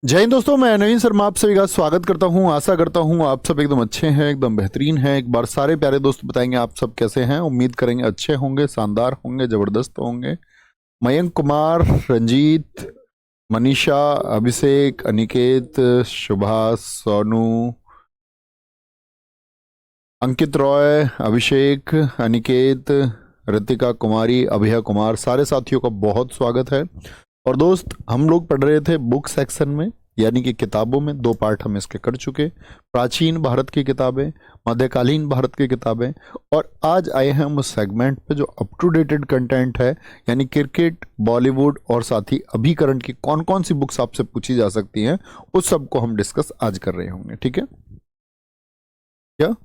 जय हिंद दोस्तों, मैं नवीन शर्मा आप सभी का स्वागत करता हूं। आशा करता हूं आप सब एकदम अच्छे हैं, एकदम बेहतरीन हैं। एक बार सारे प्यारे दोस्त बताएंगे आप सब कैसे हैं। उम्मीद करेंगे अच्छे होंगे, शानदार होंगे, जबरदस्त होंगे। मयंक कुमार, रंजीत, मनीषा, अभिषेक, अनिकेत, सुभाष, सोनू, अंकित रॉय, अभिषेक, अनिकेत, ऋतिका कुमारी, अभया कुमार, सारे साथियों का बहुत स्वागत है। और दोस्त, हम लोग पढ़ रहे थे बुक सेक्शन में, यानी कि किताबों में। 2 पार्ट हम इसके कर चुके। प्राचीन भारत की किताबें, मध्यकालीन भारत की किताबें, और आज आए हैं हम उस सेगमेंट पे जो अप टू डेटेड कंटेंट है, यानी क्रिकेट, बॉलीवुड और साथ ही अभी करंट की कौन कौन सी बुक्स आपसे पूछी जा सकती हैं, उस सब को हम डिस्कस आज कर रहे होंगे। ठीक है क्या?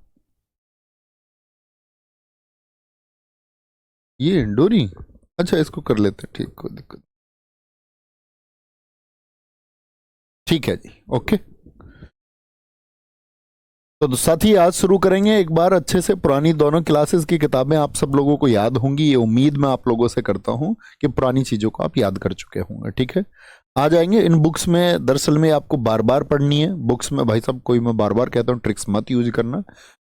ये इंडोरी, अच्छा इसको कर लेते हैं, ठीक, कोई दिक्कत। ठीक है जी, ओके। तो साथी आज शुरू करेंगे एक बार अच्छे से। पुरानी दोनों क्लासेस की किताबें आप सब लोगों को याद होंगी, ये उम्मीद मैं आप लोगों से करता हूं कि पुरानी चीजों को आप याद कर चुके होंगे। ठीक है, आ जाएंगे इन बुक्स में। दरअसल में आपको बार बार पढ़नी है बुक्स में, भाई साहब, कोई मैं बार बार कहता हूँ ट्रिक्स मत यूज करना।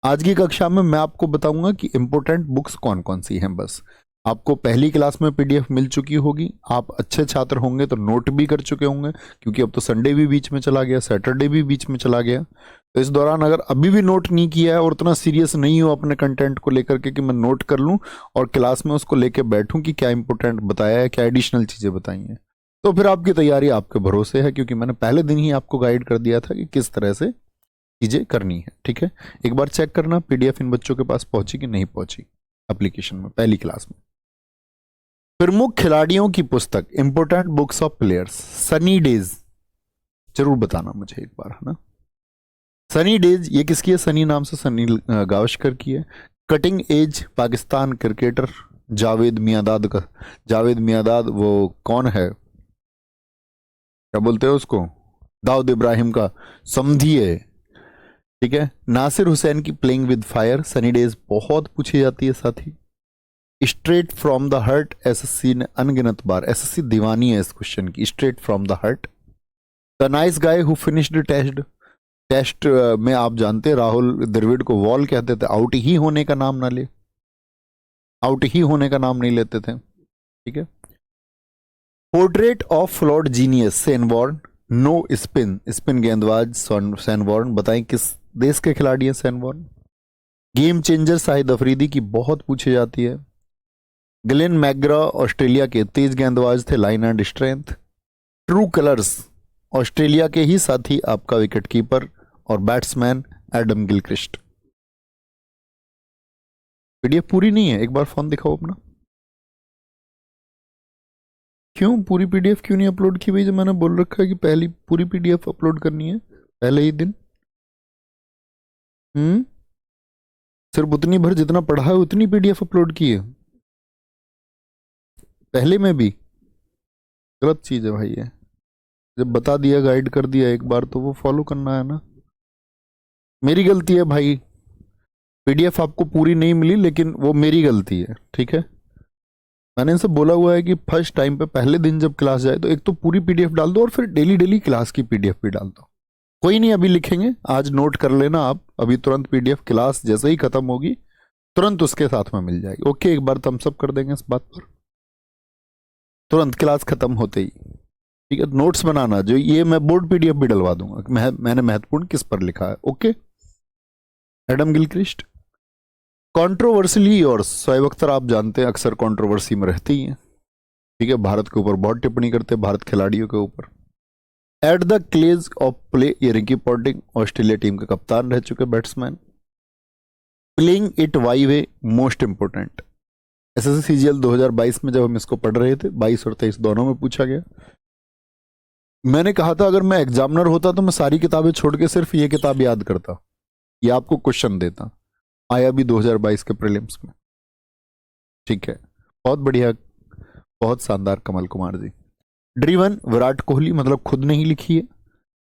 आज की कक्षा में मैं आपको बताऊंगा कि इंपॉर्टेंट बुक्स कौन कौन सी हैं। बस आपको पहली क्लास में पीडीएफ मिल चुकी होगी, आप अच्छे छात्र होंगे तो नोट भी कर चुके होंगे, क्योंकि अब तो संडे भी बीच में चला गया, सैटरडे भी बीच में चला गया। तो इस दौरान अगर अभी भी नोट नहीं किया है और उतना सीरियस नहीं हो अपने कंटेंट को लेकर के कि मैं नोट कर लूं और क्लास में उसको लेकर बैठूं कि क्या इंपॉर्टेंट बताया है, क्या एडिशनल चीज़ें बताई हैं, तो फिर आपकी तैयारी आपके भरोसे है, क्योंकि मैंने पहले दिन ही आपको गाइड कर दिया था कि किस तरह से चीज़ें करनी है। ठीक है, एक बार चेक करना पीडीएफ इन बच्चों के पास पहुंची कि नहीं पहुंची एप्लीकेशन में, पहली क्लास में। प्रमुख खिलाड़ियों की पुस्तक, important books of players, Sunny days, जरूर बताना मुझे एक बार, है ना। सनी डेज ये किसकी है? सनी नाम से सनी गावस्कर की है। Cutting edge, Pakistan cricketer Javed Miandad का। जावेद मियांदाद वो कौन है, क्या बोलते हैं उसको, दाऊद इब्राहिम का समधी है। ठीक है, नासिर हुसैन की playing with fire, sunny days बहुत पूछी जाती है साथी। Straight from the heart, SSC ने अनगिनत बार, एसएससी दीवानी है इस क्वेश्चन की। Straight from the heart. The nice guy who finished test, test में आप जानते राहुल द्रविड़ को वॉल कहते थे, आउट ही होने का नाम ना ले, आउट ही होने का नाम नहीं लेते थे। ठीक है, portrait of flawed genius, Shane Warne, no spin, spin गेंदबाज सेनवॉर्न, बताएं किस देश के खिलाड़ी हैं Shane Warne. Game changer Shahid Afridi की बहुत पूछी जाती है। ग्लेन मैग्रा ऑस्ट्रेलिया के तेज गेंदबाज थे, line and strength. True colours, Australia के ही साथी आपका विकेट कीपर और बैट्समैन एडम गिलक्रिस्ट। पीडीएफ पूरी नहीं है, एक बार फोन दिखाओ अपना। क्यों पूरी पीडीएफ क्यों नहीं अपलोड की भाई? जब मैंने बोल रखा है कि पहली पूरी पीडीएफ अपलोड करनी है पहले ही दिन। सिर्फ उतनी भर जितना पढ़ा है उतनी पीडीएफ अपलोड की है पहले में भी? गलत चीज है भाई ये। जब बता दिया, गाइड कर दिया एक बार, तो वो फॉलो करना है ना। मेरी गलती है भाई, पीडीएफ आपको पूरी नहीं मिली, लेकिन वो मेरी गलती है। ठीक है, मैंने इनसे बोला हुआ है कि फर्स्ट टाइम पे पहले दिन जब क्लास जाए तो एक तो पूरी पीडीएफ डाल दो और फिर डेली डेली क्लास की पीडीएफ भी डाल दो। कोई नहीं, अभी लिखेंगे, आज नोट कर लेना आप, अभी तुरंत पीडीएफ क्लास जैसे ही खत्म होगी तुरंत उसके साथ में मिल जाएगी। ओके, एक बार थम्स अप कर देंगे इस बात पर, तुरंत क्लास खत्म होते ही। ठीक है, नोट्स बनाना, जो ये मैं बोर्ड पीडीएफ भी डलवा दूंगा मैंने महत्वपूर्ण किस पर लिखा है। ओके, एडम गिलक्रिस्ट, कंट्रोवर्सियली और शोएब अख्तर आप जानते हैं अक्सर कंट्रोवर्सी में रहते ही हैं। ठीक है, भारत के ऊपर बहुत टिप्पणी करते हैं, भारत खिलाड़ियों के ऊपर। एट द क्लेज ऑफ प्ले, ये रिकी पॉन्टिंग ऑस्ट्रेलिया टीम के कप्तान रह चुके batsman. Playing it why way, most important. SSC CGL 2022 में जब हम इसको पढ़ रहे थे, 22 और 23 दोनों में पूछा गया। मैंने कहा था अगर मैं एग्जामिनर होता तो मैं सारी किताबें छोड़ के सिर्फ ये किताब याद करता, ये आपको क्वेश्चन देता। आया भी 2022 के प्रीलिम्स में। ठीक है, बहुत बढ़िया, बहुत शानदार कमल कुमार जी। ड्रीवन, विराट कोहली, मतलब खुद नहीं लिखी है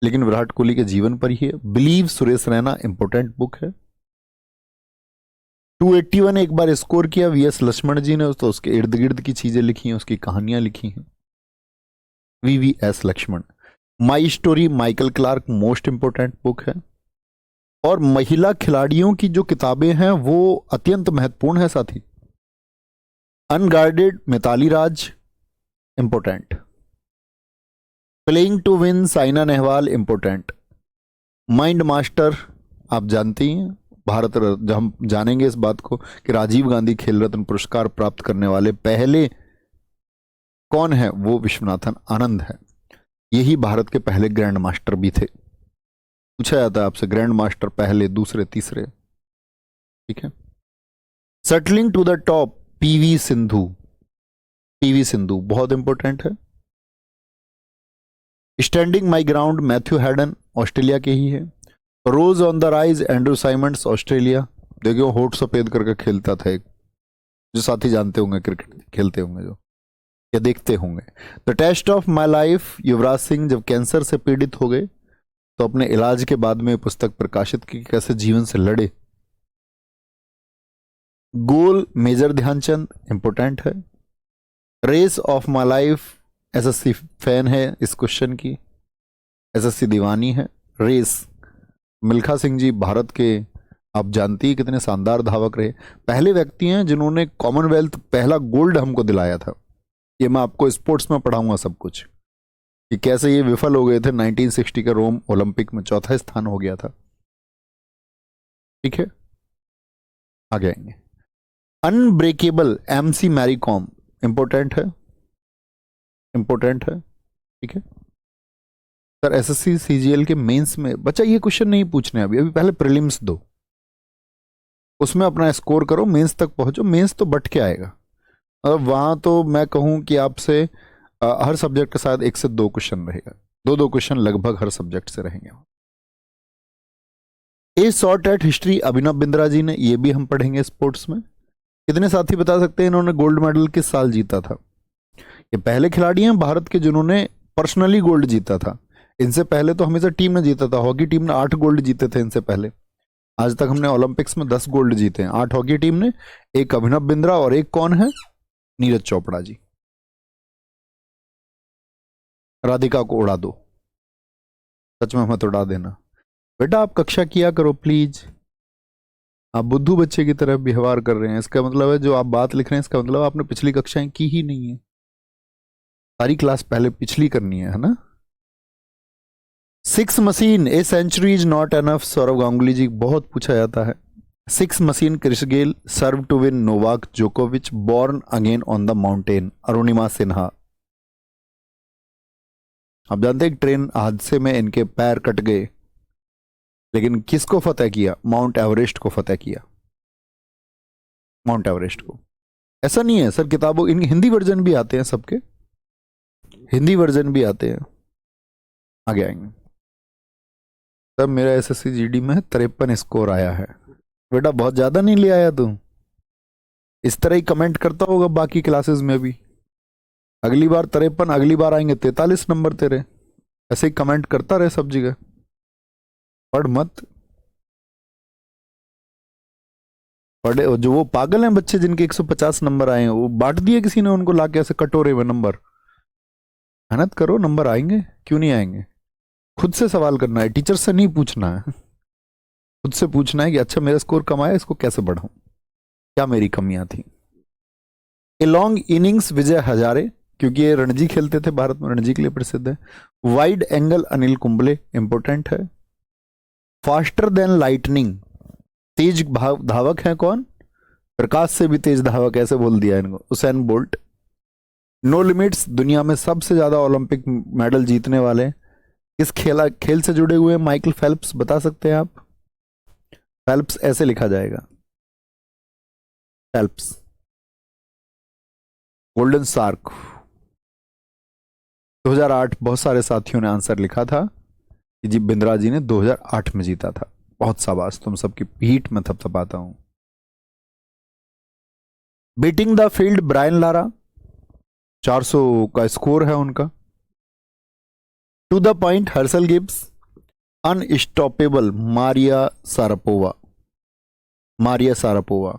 लेकिन विराट कोहली के जीवन पर ही है। Believe, Suresh Raina, important book है। 281 एक बार स्कोर किया वीएस लक्ष्मण जी ने, तो उसके इर्द गिर्द की चीजें लिखी हैं, उसकी कहानियां लिखी हैं, VVS Laxman. My story Michael Clarke most important book है। और महिला खिलाड़ियों की जो किताबें हैं वो अत्यंत महत्वपूर्ण है साथी। Unguarded Mithali Raj important. Playing to win Saina Nehwal important. Mind master आप जानते ही हैं, भारत रत्न, हम जानेंगे इस बात को कि राजीव गांधी खेल रत्न पुरस्कार प्राप्त करने वाले पहले कौन है, वो विश्वनाथन आनंद है। यही भारत के पहले ग्रैंड मास्टर भी थे। पूछा जाता है आपसे ग्रैंड मास्टर पहले, दूसरे, तीसरे, ठीक है। Shuttling to the top PV Sindhu, PV Sindhu बहुत इंपॉर्टेंट है। Standing my ground Matthew Hayden Australia के ही है। Rose on the rise Andrew Symonds Australia. देखियो होठ सफेद करके खेलता था एक, जो साथी जानते होंगे क्रिकेट खेलते होंगे जो, या देखते होंगे। The test of my life Yuvraj Singh जब कैंसर से पीड़ित हो गए तो अपने इलाज के बाद में पुस्तक प्रकाशित की, कैसे जीवन से लड़े। गोल मेजर ध्यानचंद इंपोर्टेंट है। Race of my life SSC fan है इस क्वेश्चन की, एसएससी दीवानी है। रेस मिल्खा सिंह जी भारत के, आप जानती है कितने शानदार धावक रहे, पहले व्यक्ति हैं जिन्होंने कॉमनवेल्थ पहला गोल्ड हमको दिलाया था। ये मैं आपको स्पोर्ट्स में पढ़ाऊंगा सब कुछ कि कैसे ये विफल हो गए थे। 1960 के रोम ओलंपिक में चौथा स्थान हो गया था, ठीक है। आगे आएंगे। Unbreakable MC Mary Kom important है, इंपोर्टेंट है, ठीक है सर। एसएससी सीजीएल के मेंस में बच्चा ये क्वेश्चन नहीं पूछने अभी, अभी पहले प्रीलिम्स दो, उसमें अपना स्कोर करो, मेंस तक पहुंचो। मेंस तो बट के आएगा, वहां तो मैं कहूं कि आपसे हर सब्जेक्ट के साथ 1 से 2 क्वेश्चन रहेगा, 2 क्वेश्चन लगभग हर सब्जेक्ट से रहेंगे। ए short at history Abhinav Bindra ji ने, ये भी हम पढ़ेंगे स्पोर्ट्स में। कितने साथी बता सकते हैं इन्होंने गोल्ड मेडल किस साल जीता था? ये पहले खिलाड़ी हैं भारत के जिन्होंने पर्सनली गोल्ड जीता था। इनसे पहले तो हमेशा टीम ने जीता था, हॉकी टीम ने 8 गोल्ड जीते थे इनसे पहले। आज तक हमने ओलंपिक्स में 10 गोल्ड जीते हैं, 8 हॉकी टीम ने, एक अभिनव बिंद्रा और एक कौन है, नीरज चोपड़ा जी। राधिका को उड़ा दो, सच में मत उड़ा देना बेटा, आप कक्षा किया करो प्लीज। आप बुद्धू बच्चे की तरह व्यवहार कर रहे हैं, इसका मतलब है जो आप बात लिख रहे हैं इसका मतलब आपने पिछली कक्षाएं की ही नहीं है। सारी क्लास पहले पिछली करनी है ना। 6 machine a century is not enough, Sourav Ganguly ji, बहुत पूछा जाता है। 6 machine Chris Gayle serve to win Novak जोकोविच, born again on the mountain Arunima Sinha. आप जानते हैं ट्रेन हादसे में इनके पैर कट गए, लेकिन किसको फतेह किया? माउंट एवरेस्ट को फतेह किया, माउंट एवरेस्ट को। ऐसा नहीं है सर, किताबों इन हिंदी वर्जन भी आते हैं सबके, हिंदी वर्जन भी आते हैं। आगे आएंगे। तब मेरा एसएससी जीडी में 53 स्कोर आया है। बेटा बहुत ज्यादा नहीं ले आया तू, इस तरह ही कमेंट करता होगा बाकी क्लासेस में भी। अगली बार 53, अगली बार आएंगे 43 नंबर तेरे, ऐसे ही कमेंट करता रहे सब जगह, पढ़ मत। पढ़े जो वो पागल हैं बच्चे जिनके 150 नंबर आए हैं, वो बांट दिए किसी ने उनको लाके ऐसे कटोरे में नंबर। मेहनत करो, नंबर आएंगे, क्यों नहीं आएंगे। खुद से सवाल करना है, टीचर से नहीं पूछना है, खुद से पूछना है कि अच्छा मेरा स्कोर कम आया, इसको कैसे बढ़ाऊं, क्या मेरी कमियां थी। A long innings Vijay Hazare, क्योंकि ये रणजी खेलते थे, भारत में रणजी के लिए प्रसिद्ध है। Wide angle Anil Kumble important है। फास्टर देन लाइटनिंग, तेज धावक है कौन? प्रकाश से भी तेज धावक, ऐसे बोल दिया इनको, उसेन बोल्ट। नो लिमिट्स, दुनिया में सबसे ज्यादा ओलंपिक मेडल जीतने वाले इस खेल से जुड़े हुए माइकल फेल्प्स, बता सकते हैं आप? फेल्प्स ऐसे लिखा जाएगा, फेल्प्स। गोल्डन शार्क 2008, बहुत सारे साथियों ने आंसर लिखा था कि जी बिंद्रा जी ने 2008 में जीता था। बहुत शाबाश, तुम सबकी पीठ में थपथपाता हूं। Beating the field Brian Lara, 400 का स्कोर है उनका। To the point Herschelle Gibbs. Unstoppable Maria Sharapova, Maria Sharapova.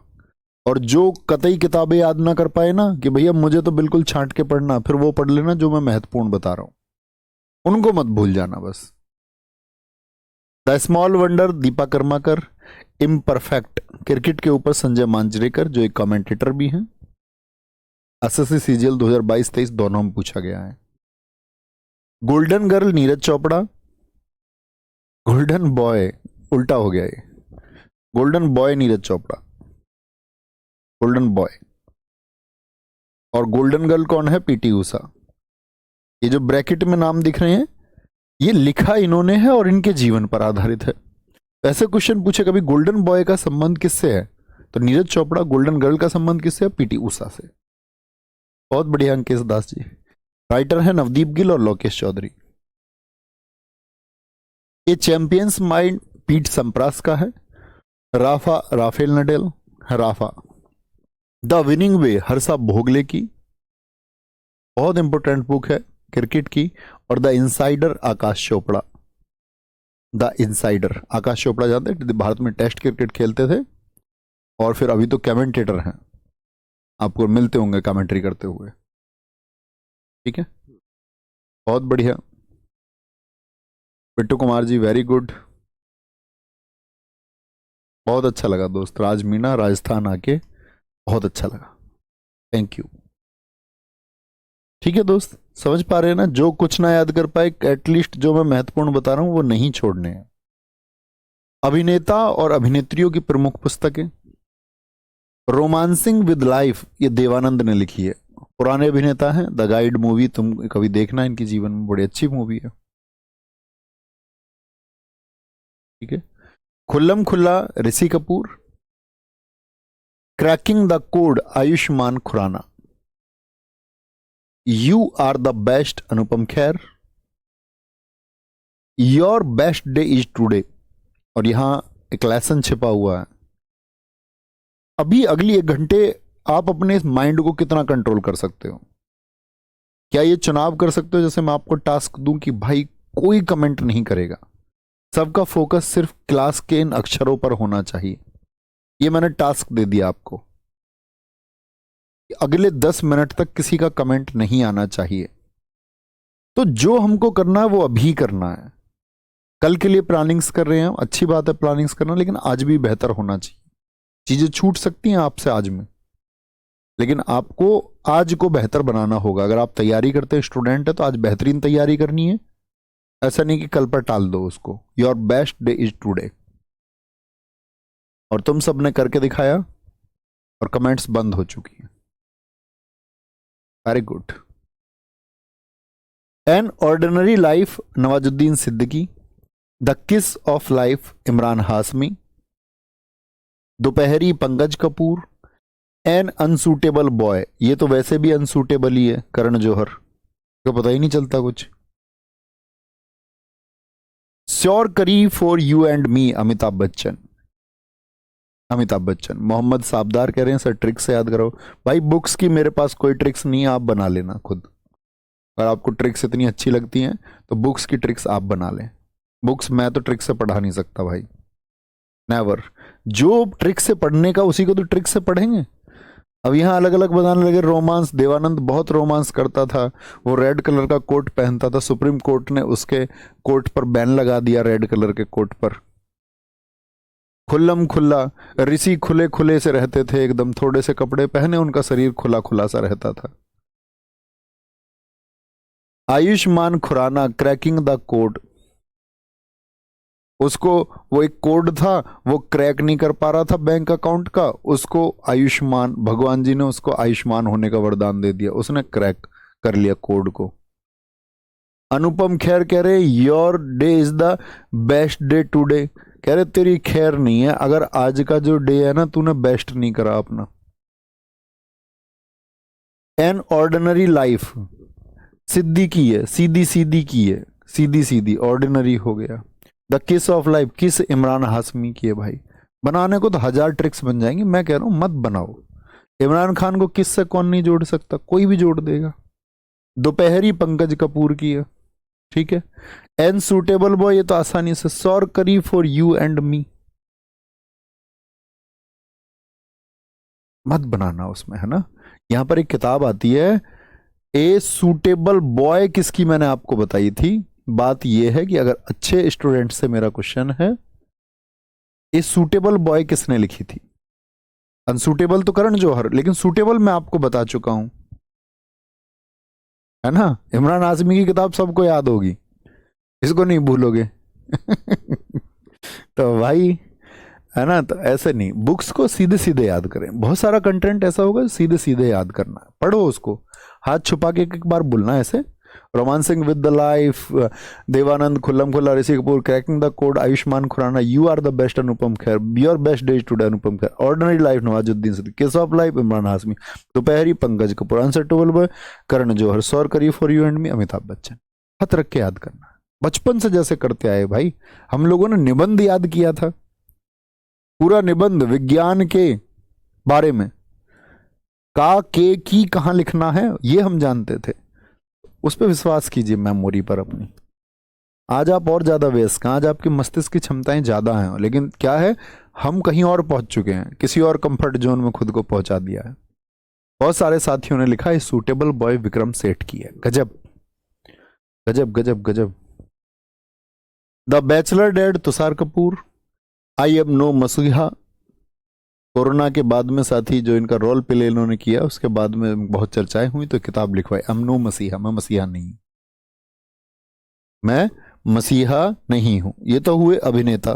और जो कतई किताबें याद ना कर पाए ना कि भैया मुझे तो बिल्कुल छांट के पढ़ना, फिर वो पढ़ लेना जो मैं महत्वपूर्ण बता रहा हूं, उनको मत भूल जाना बस। The small wonder Deepa Karmakar, imperfect cricket के ऊपर संजय मांजरेकर जो एक कमेंटेटर भी हैं, एसएससी सीजीएल 2022-23 दोनों में पूछा गया है। Golden girl Neeraj Chopra, golden boy उल्टा हो गया ये, golden boy Neeraj Chopra, golden boy. और गोल्डन गर्ल कौन है? पीटी उषा। ये जो ब्रैकेट में नाम दिख रहे हैं ये लिखा इन्होंने है और इनके जीवन पर आधारित है। ऐसे क्वेश्चन पूछे कभी गोल्डन बॉय का संबंध किससे है, तो नीरज चोपड़ा। गोल्डन गर्ल का संबंध किससे है? पीटी उषा से। बहुत बढ़िया अंकेश दास जी। राइटर है नवदीप गिल और लोकेश चौधरी। ये चैंपियंस माइंड पीट संप्रास का है। Rafael Nadal, Rafa. The winning way Harsha Bhogle की, बहुत इंपॉर्टेंट बुक है क्रिकेट की। और the insider Aakash Chopra. The insider Aakash Chopra जानते हैं, भारत में टेस्ट क्रिकेट खेलते थे और फिर अभी तो कमेंटेटर हैं, आपको मिलते होंगे कमेंट्री करते हुए। ठीक है, बहुत बढ़िया। बिट्टू कुमार जी वेरी गुड, बहुत अच्छा लगा दोस्त। राज मीना राजस्थान आके बहुत अच्छा लगा, थैंक यू। ठीक है दोस्त, समझ पा रहे हैं ना? जो कुछ ना याद कर पाए एटलीस्ट जो मैं महत्वपूर्ण बता रहा हूं वो नहीं छोड़ने हैं। अभिनेता और अभिनेत्रियों की प्रमुख पुस्तकें, रोमांसिंग विद लाइफ ये देवानंद ने लिखी है। पुराने अभिनेता हैं, द गाइड मूवी तुम कभी देखना, इनकी जीवन में बड़ी अच्छी मूवी है। ठीक है, Khullam Khulla Rishi Kapoor, cracking the code Ayushmann Khurrana, you are the best Anupam Kher, your best day is today. और यहां एक लेसन छिपा हुआ है, अभी अगली 1 घंटे आप अपने माइंड को कितना कंट्रोल कर सकते हो? क्या ये चुनाव कर सकते हो जैसे मैं आपको टास्क दूं कि भाई कोई कमेंट नहीं करेगा, सबका फोकस सिर्फ क्लास के इन अक्षरों पर होना चाहिए। ये मैंने टास्क दे दिया आपको, अगले 10 मिनट तक किसी का कमेंट नहीं आना चाहिए। तो जो हमको करना है वो अभी करना है। कल के लिए प्लानिंग्स कर रहे हैं, अच्छी बात है प्लानिंग्स करना, लेकिन आज भी बेहतर होना चाहिए। चीजें छूट सकती हैं आपसे आज में, लेकिन आपको आज को बेहतर बनाना होगा। अगर आप तैयारी करते हैं, स्टूडेंट है, तो आज बेहतरीन तैयारी करनी है। ऐसा नहीं कि कल पर टाल दो उसको। Your best day is today. और तुम सबने करके दिखाया और कमेंट्स बंद हो चुकी हैं, very good. An ordinary life Nawazuddin Siddiqui, the kiss of life Emraan Hashmi, Dopahri Pankaj Kapoor, an unsuitable boy ये तो वैसे भी अनसूटेबल ही है, करण जौहर तो पता ही नहीं चलता कुछ, sure curry for you and me Amitabh Bachchan, Amitabh Bachchan. Mohammad साबदार कह रहे हैं सर ट्रिक्स से याद करो। भाई बुक्स की मेरे पास कोई ट्रिक्स नहीं है, आप बना लेना खुद। अगर आपको ट्रिक्स इतनी अच्छी लगती हैं तो बुक्स की ट्रिक्स आप बना लें। बुक्स मैं तो ट्रिक्स से पढ़ा नहीं सकता भाई, नेवर। जो ट्रिक से पढ़ने का उसी को तो ट्रिक से पढ़ेंगे। अब यहां अलग अलग बताने लगे रोमांस। देवानंद बहुत रोमांस करता था, वो रेड कलर का कोट पहनता था, सुप्रीम कोर्ट ने उसके कोट पर बैन लगा दिया, रेड कलर के कोट पर। खुल्लम खुल्ला ऋषि खुले खुले से रहते थे, एकदम थोड़े से कपड़े पहने, उनका शरीर खुला खुला सा रहता था। Ayushmann Khurrana cracking the code, उसको वो एक कोड था वो क्रैक नहीं कर पा रहा था बैंक अकाउंट का, उसको आयुष्मान, भगवान जी ने उसको आयुष्मान होने का वरदान दे दिया, उसने क्रैक कर लिया कोड को। अनुपम खेर कह रहे your day is the best day today, कह रहे तेरी खैर नहीं है अगर आज का जो डे है ना तूने बेस्ट नहीं करा अपना। एन ऑर्डिनरी लाइफ सिद्धि की है, सीधी सीधी की है, सीधी सीधी, ऑर्डिनरी हो गया। द किस ऑफ लाइफ किस इमरान हाशमी की है भाई। बनाने को तो 1000 ट्रिक्स बन जाएंगी, मैं कह रहा हूं मत बनाओ। इमरान खान को किस से कौन नहीं जोड़ सकता, कोई भी जोड़ देगा। दोपहरी पंकज कपूर की है, ठीक है। एन सूटेबल बॉय ये तो आसानी से, सौर करी फॉर यू एंड मी, मत बनाना उसमें, है ना। यहां पर एक किताब आती है ए सूटेबल बॉय, किसकी मैंने आपको बताई थी, बात यह है कि अगर अच्छे स्टूडेंट से मेरा क्वेश्चन है, ये सूटेबल बॉय किसने लिखी थी? अनसूटेबल तो करण जौहर, लेकिन सूटेबल मैं आपको बता चुका हूं, है ना। इमरान हाशमी की किताब सबको याद होगी, इसको नहीं भूलोगे। तो भाई, है ना, तो ऐसे नहीं, बुक्स को सीधे सीधे याद करें। बहुत सारा कंटेंट ऐसा होगा सीधे सीधे याद करना है, पढ़ो उसको, हाथ छुपा के एक बार बोलना ऐसे। Romancing with the life, Dev Anand, Khullam Khulla, Rishi Kapoor, cracking the code, Ayushmann Khurrana, you are the best Anupam Kher, your best days today Anupam Kher, ordinary life Nawazuddin Siddiqui, case of life Emraan Hashmi, Dopahri Pankaj Kapoor, unsuitable boy Karan Johar, sure curry for you and me Amitabh Bachchan. हाथ रख के याद करना, बचपन से जैसे करते आए भाई। हम लोगों ने निबंध याद किया था, पूरा निबंध विज्ञान के बारे में, का के की कहां लिखना है ये हम जानते थे। उस पर विश्वास कीजिए मेमोरी पर अपनी। आज आप और ज्यादा व्यस्त हैं, आज आपकी मस्तिष्क की क्षमताएं ज्यादा हैं, लेकिन क्या है, हम कहीं और पहुंच चुके हैं, किसी और कंफर्ट जोन में खुद को पहुंचा दिया है। बहुत सारे साथियों ने लिखा है सूटेबल बॉय विक्रम सेठ की है। गजब गजब गजब गजब। The bachelor dad Tushar Kapoor, I am no messiah, corona के बाद में साथी जो इनका रोल प्ले इन्होंने किया, उसके बाद में बहुत चर्चाएं हुई तो किताब लिखवाई। आई एम नो मसीहा, मैं मसीहा नहीं, मैं मसीहा नहीं हूं। ये तो हुए अभिनेता।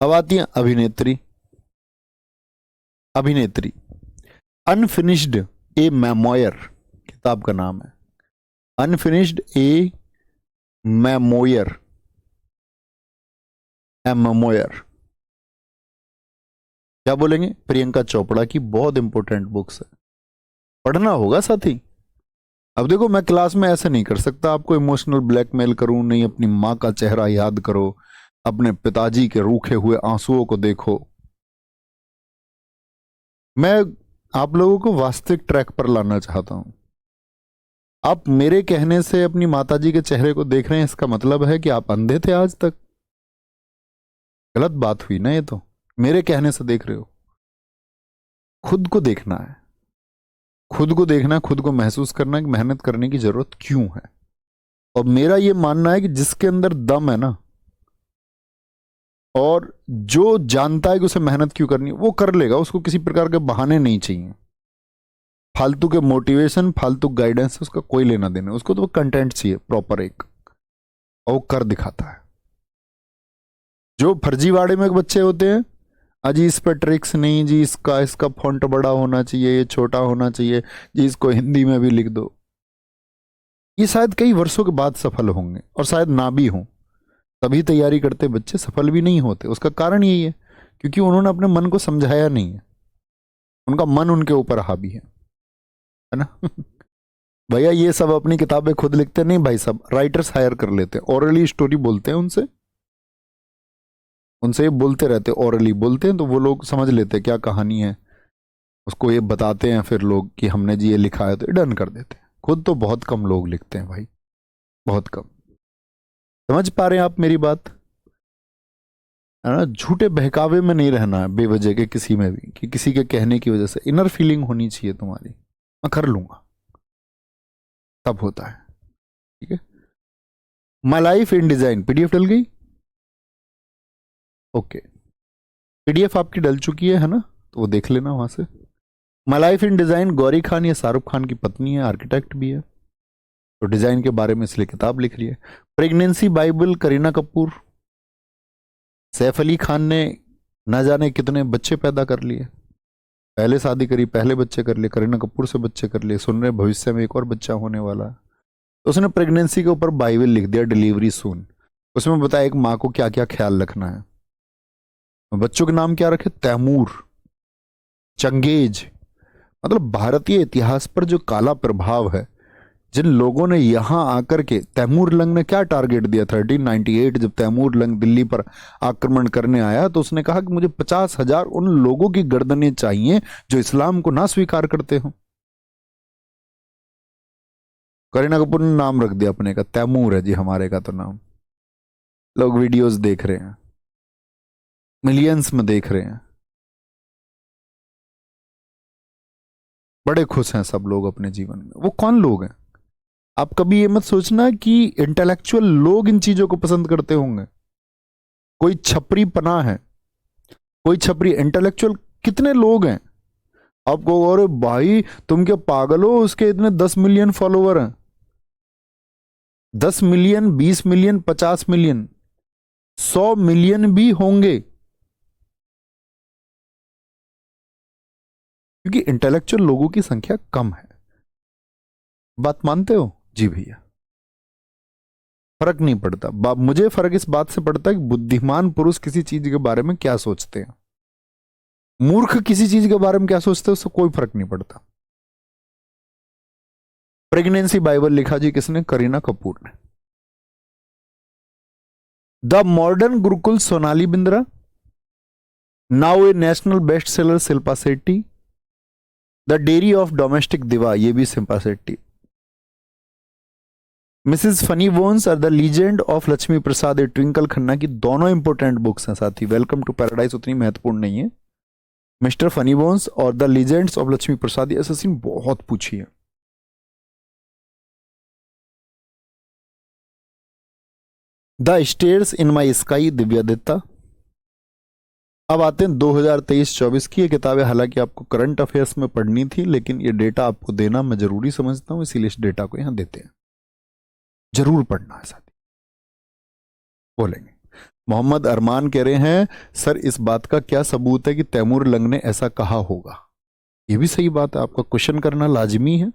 अब आती है अभिनेत्री। अभिनेत्री, अनफिनिश्ड ए मेमोयर किताब का नाम है। अनफिनिश्ड ए मेमोयर, ए मेमोयर क्या बोलेंगे? प्रियंका चोपड़ा की बहुत इंपॉर्टेंट बुक्स है, पढ़ना होगा साथी। अब देखो, मैं क्लास में ऐसे नहीं कर सकता आपको इमोशनल ब्लैकमेल करूं, नहीं अपनी मां का चेहरा याद करो, अपने पिताजी के रूखे हुए आंसुओं को देखो। मैं आप लोगों को वास्तविक ट्रैक पर लाना चाहता हूं। आप मेरे कहने से अपनी माताजी के चेहरे को देख रहे हैं, इसका मतलब है कि आप अंधे थे आज तक। गलत बात हुई ना ये तो, मेरे कहने से देख रहे हो। खुद को देखना है, खुद को देखना है, खुद को महसूस करना है कि मेहनत करने की जरूरत क्यों है। और मेरा ये मानना है कि जिसके अंदर दम है ना, और जो जानता है कि उसे मेहनत क्यों करनी है, वो कर लेगा। उसको किसी प्रकार के बहाने नहीं चाहिए, फालतू के मोटिवेशन, फालतू गाइडेंस उसका कोई लेना देना। उसको तो कंटेंट चाहिए प्रॉपर एक, और वो कर दिखाता है। जो फर्जीवाड़े में बच्चे होते हैं, अजी इस पर ट्रिक्स नहीं जी, इसका फॉन्ट बड़ा होना चाहिए, ये छोटा होना चाहिए जी, इसको हिंदी में भी लिख दो, ये शायद कई वर्षों के बाद सफल होंगे, और शायद ना भी हों। तभी तैयारी करते बच्चे सफल भी नहीं होते। उसका कारण यही है क्योंकि उन्होंने अपने मन को समझाया नहीं है, उनका मन उनके ऊपर हावी है ना। भैया ये सब अपनी किताबें खुद लिखते नहीं भाई, सब राइटर्स हायर कर लेते हैं, ओरली स्टोरी बोलते हैं उनसे, उनसे ये बोलते रहते, ओरली बोलते हैं, तो वो लोग समझ लेते हैं क्या कहानी है, उसको ये बताते हैं फिर लोग कि हमने जी ये लिखा है, तो डन कर देते हैं। खुद तो बहुत कम लोग लिखते हैं भाई, बहुत कम। समझ पा रहे हैं आप मेरी बात, है ना। झूठे बहकावे में नहीं रहना है बेवजह के किसी में भी, कि किसी के कहने की वजह से। इनर फीलिंग होनी चाहिए तुम्हारी, मैं कर लूंगा, तब होता है। ठीक है, my life in design PDF डल गई। ओके, पीडीएफ आपकी डल चुकी है ना, तो वो देख लेना वहां से। माई life in design, Gauri Khan ये शाहरुख खान की पत्नी है, आर्किटेक्ट भी है, तो डिजाइन के बारे में इसलिए किताब लिख रही है। प्रेगनेंसी बाइबल करीना कपूर, सैफ अली खान ने ना जाने कितने बच्चे पैदा कर लिए, पहले शादी करी, पहले बच्चे कर लिए, करीना कपूर से बच्चे कर लिए, सुन रहे भविष्य में एक और बच्चा होने वाला है। तो उसने प्रेगनेंसी के ऊपर बाइबल लिख दिया, डिलीवरी सून। उसमें बताया एक माँ को क्या क्या ख्याल रखना है। बच्चों के नाम क्या रखे? तैमूर, चंगेज। मतलब भारतीय इतिहास पर जो काला प्रभाव है, जिन लोगों ने यहां आकर के, तैमूर लंग ने क्या टारगेट दिया 1398, जब तैमूर लंग दिल्ली पर आक्रमण करने आया, तो उसने कहा कि मुझे 50,000 उन लोगों की गर्दनें चाहिए जो इस्लाम को ना स्वीकार करते हो। करीना कपूर ने नाम रख दिया अपने का, तैमूर है जी हमारे का तो नाम। लोग वीडियोस देख रहे हैं, मिलियंस में देख रहे हैं, बड़े खुश हैं सब लोग अपने जीवन में। वो कौन लोग हैं? आप कभी ये मत सोचना कि इंटेलेक्चुअल लोग इन चीजों को पसंद करते होंगे। कोई छपरी पना है, कोई छपरी इंटेलेक्चुअल कितने लोग हैं। आप कहो अरे भाई तुम क्या पागल हो, उसके इतने 10 मिलियन फॉलोवर हैं। 10 मिलियन, 20 मिलियन, 50 मिलियन, 100 मिलियन भी होंगे, क्योंकि इंटेलेक्चुअल लोगों की संख्या कम है। बात मानते हो? जी भैया। फर्क नहीं पड़ता। मुझे फर्क इस बात से पड़ता है कि बुद्धिमान पुरुष किसी चीज के बारे में क्या सोचते हैं, मूर्ख किसी चीज के बारे में क्या सोचते हैं, उससे कोई फर्क नहीं पड़ता। प्रेगनेंसी बाइबल लिखा जी किसने? करीना कपूर ने। The modern gurukul Sonali Bendre, now a national best seller Shilpa Shetty, the diary of domestic diva, ये भी Shilpa Shetty. Mrs funny bones और the legend of Lakshmi Prasad, Twinkle Khanna की दोनों इंपोर्टेंट बुक्स हैं साथी। वेलकम टू पैराडाइज उतनी महत्वपूर्ण नहीं है। मिस्टर फनी बोन्स और the legends of Lakshmi Prasad, ये सीन बहुत पूछी है। The stars in my sky, Divya Dutta. अब आते हैं 2023-24 की ये किताबें। हालांकि आपको करंट अफेयर्स में पढ़नी थी, लेकिन ये डेटा आपको देना मैं जरूरी समझता हूं, इसीलिए इस डेटा को यहां देते हैं। जरूर पढ़ना है साथी। बोलेंगे मोहम्मद अरमान कह रहे हैं सर इस बात का क्या सबूत है कि तैमूर लंग ने ऐसा कहा होगा? ये भी सही बात है, आपका क्वेश्चन करना लाजमी है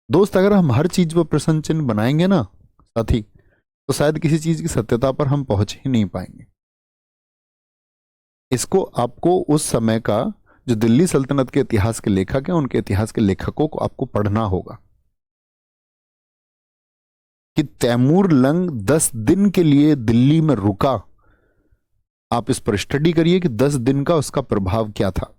दोस्त। अगर हम हर चीज पर प्रश्न चिन्ह बनाएंगे ना साथी, तो शायद किसी चीज की सत्यता पर हम पहुंच ही नहीं पाएंगे। इसको आपको उस समय का जो दिल्ली सल्तनत के इतिहास के लेखक हैं, उनके इतिहास के लेखकों को आपको पढ़ना होगा कि तैमूर लंग 10 दिन के लिए दिल्ली में रुका। आप इस पर स्टडी करिए कि 10 दिन का उसका प्रभाव क्या था।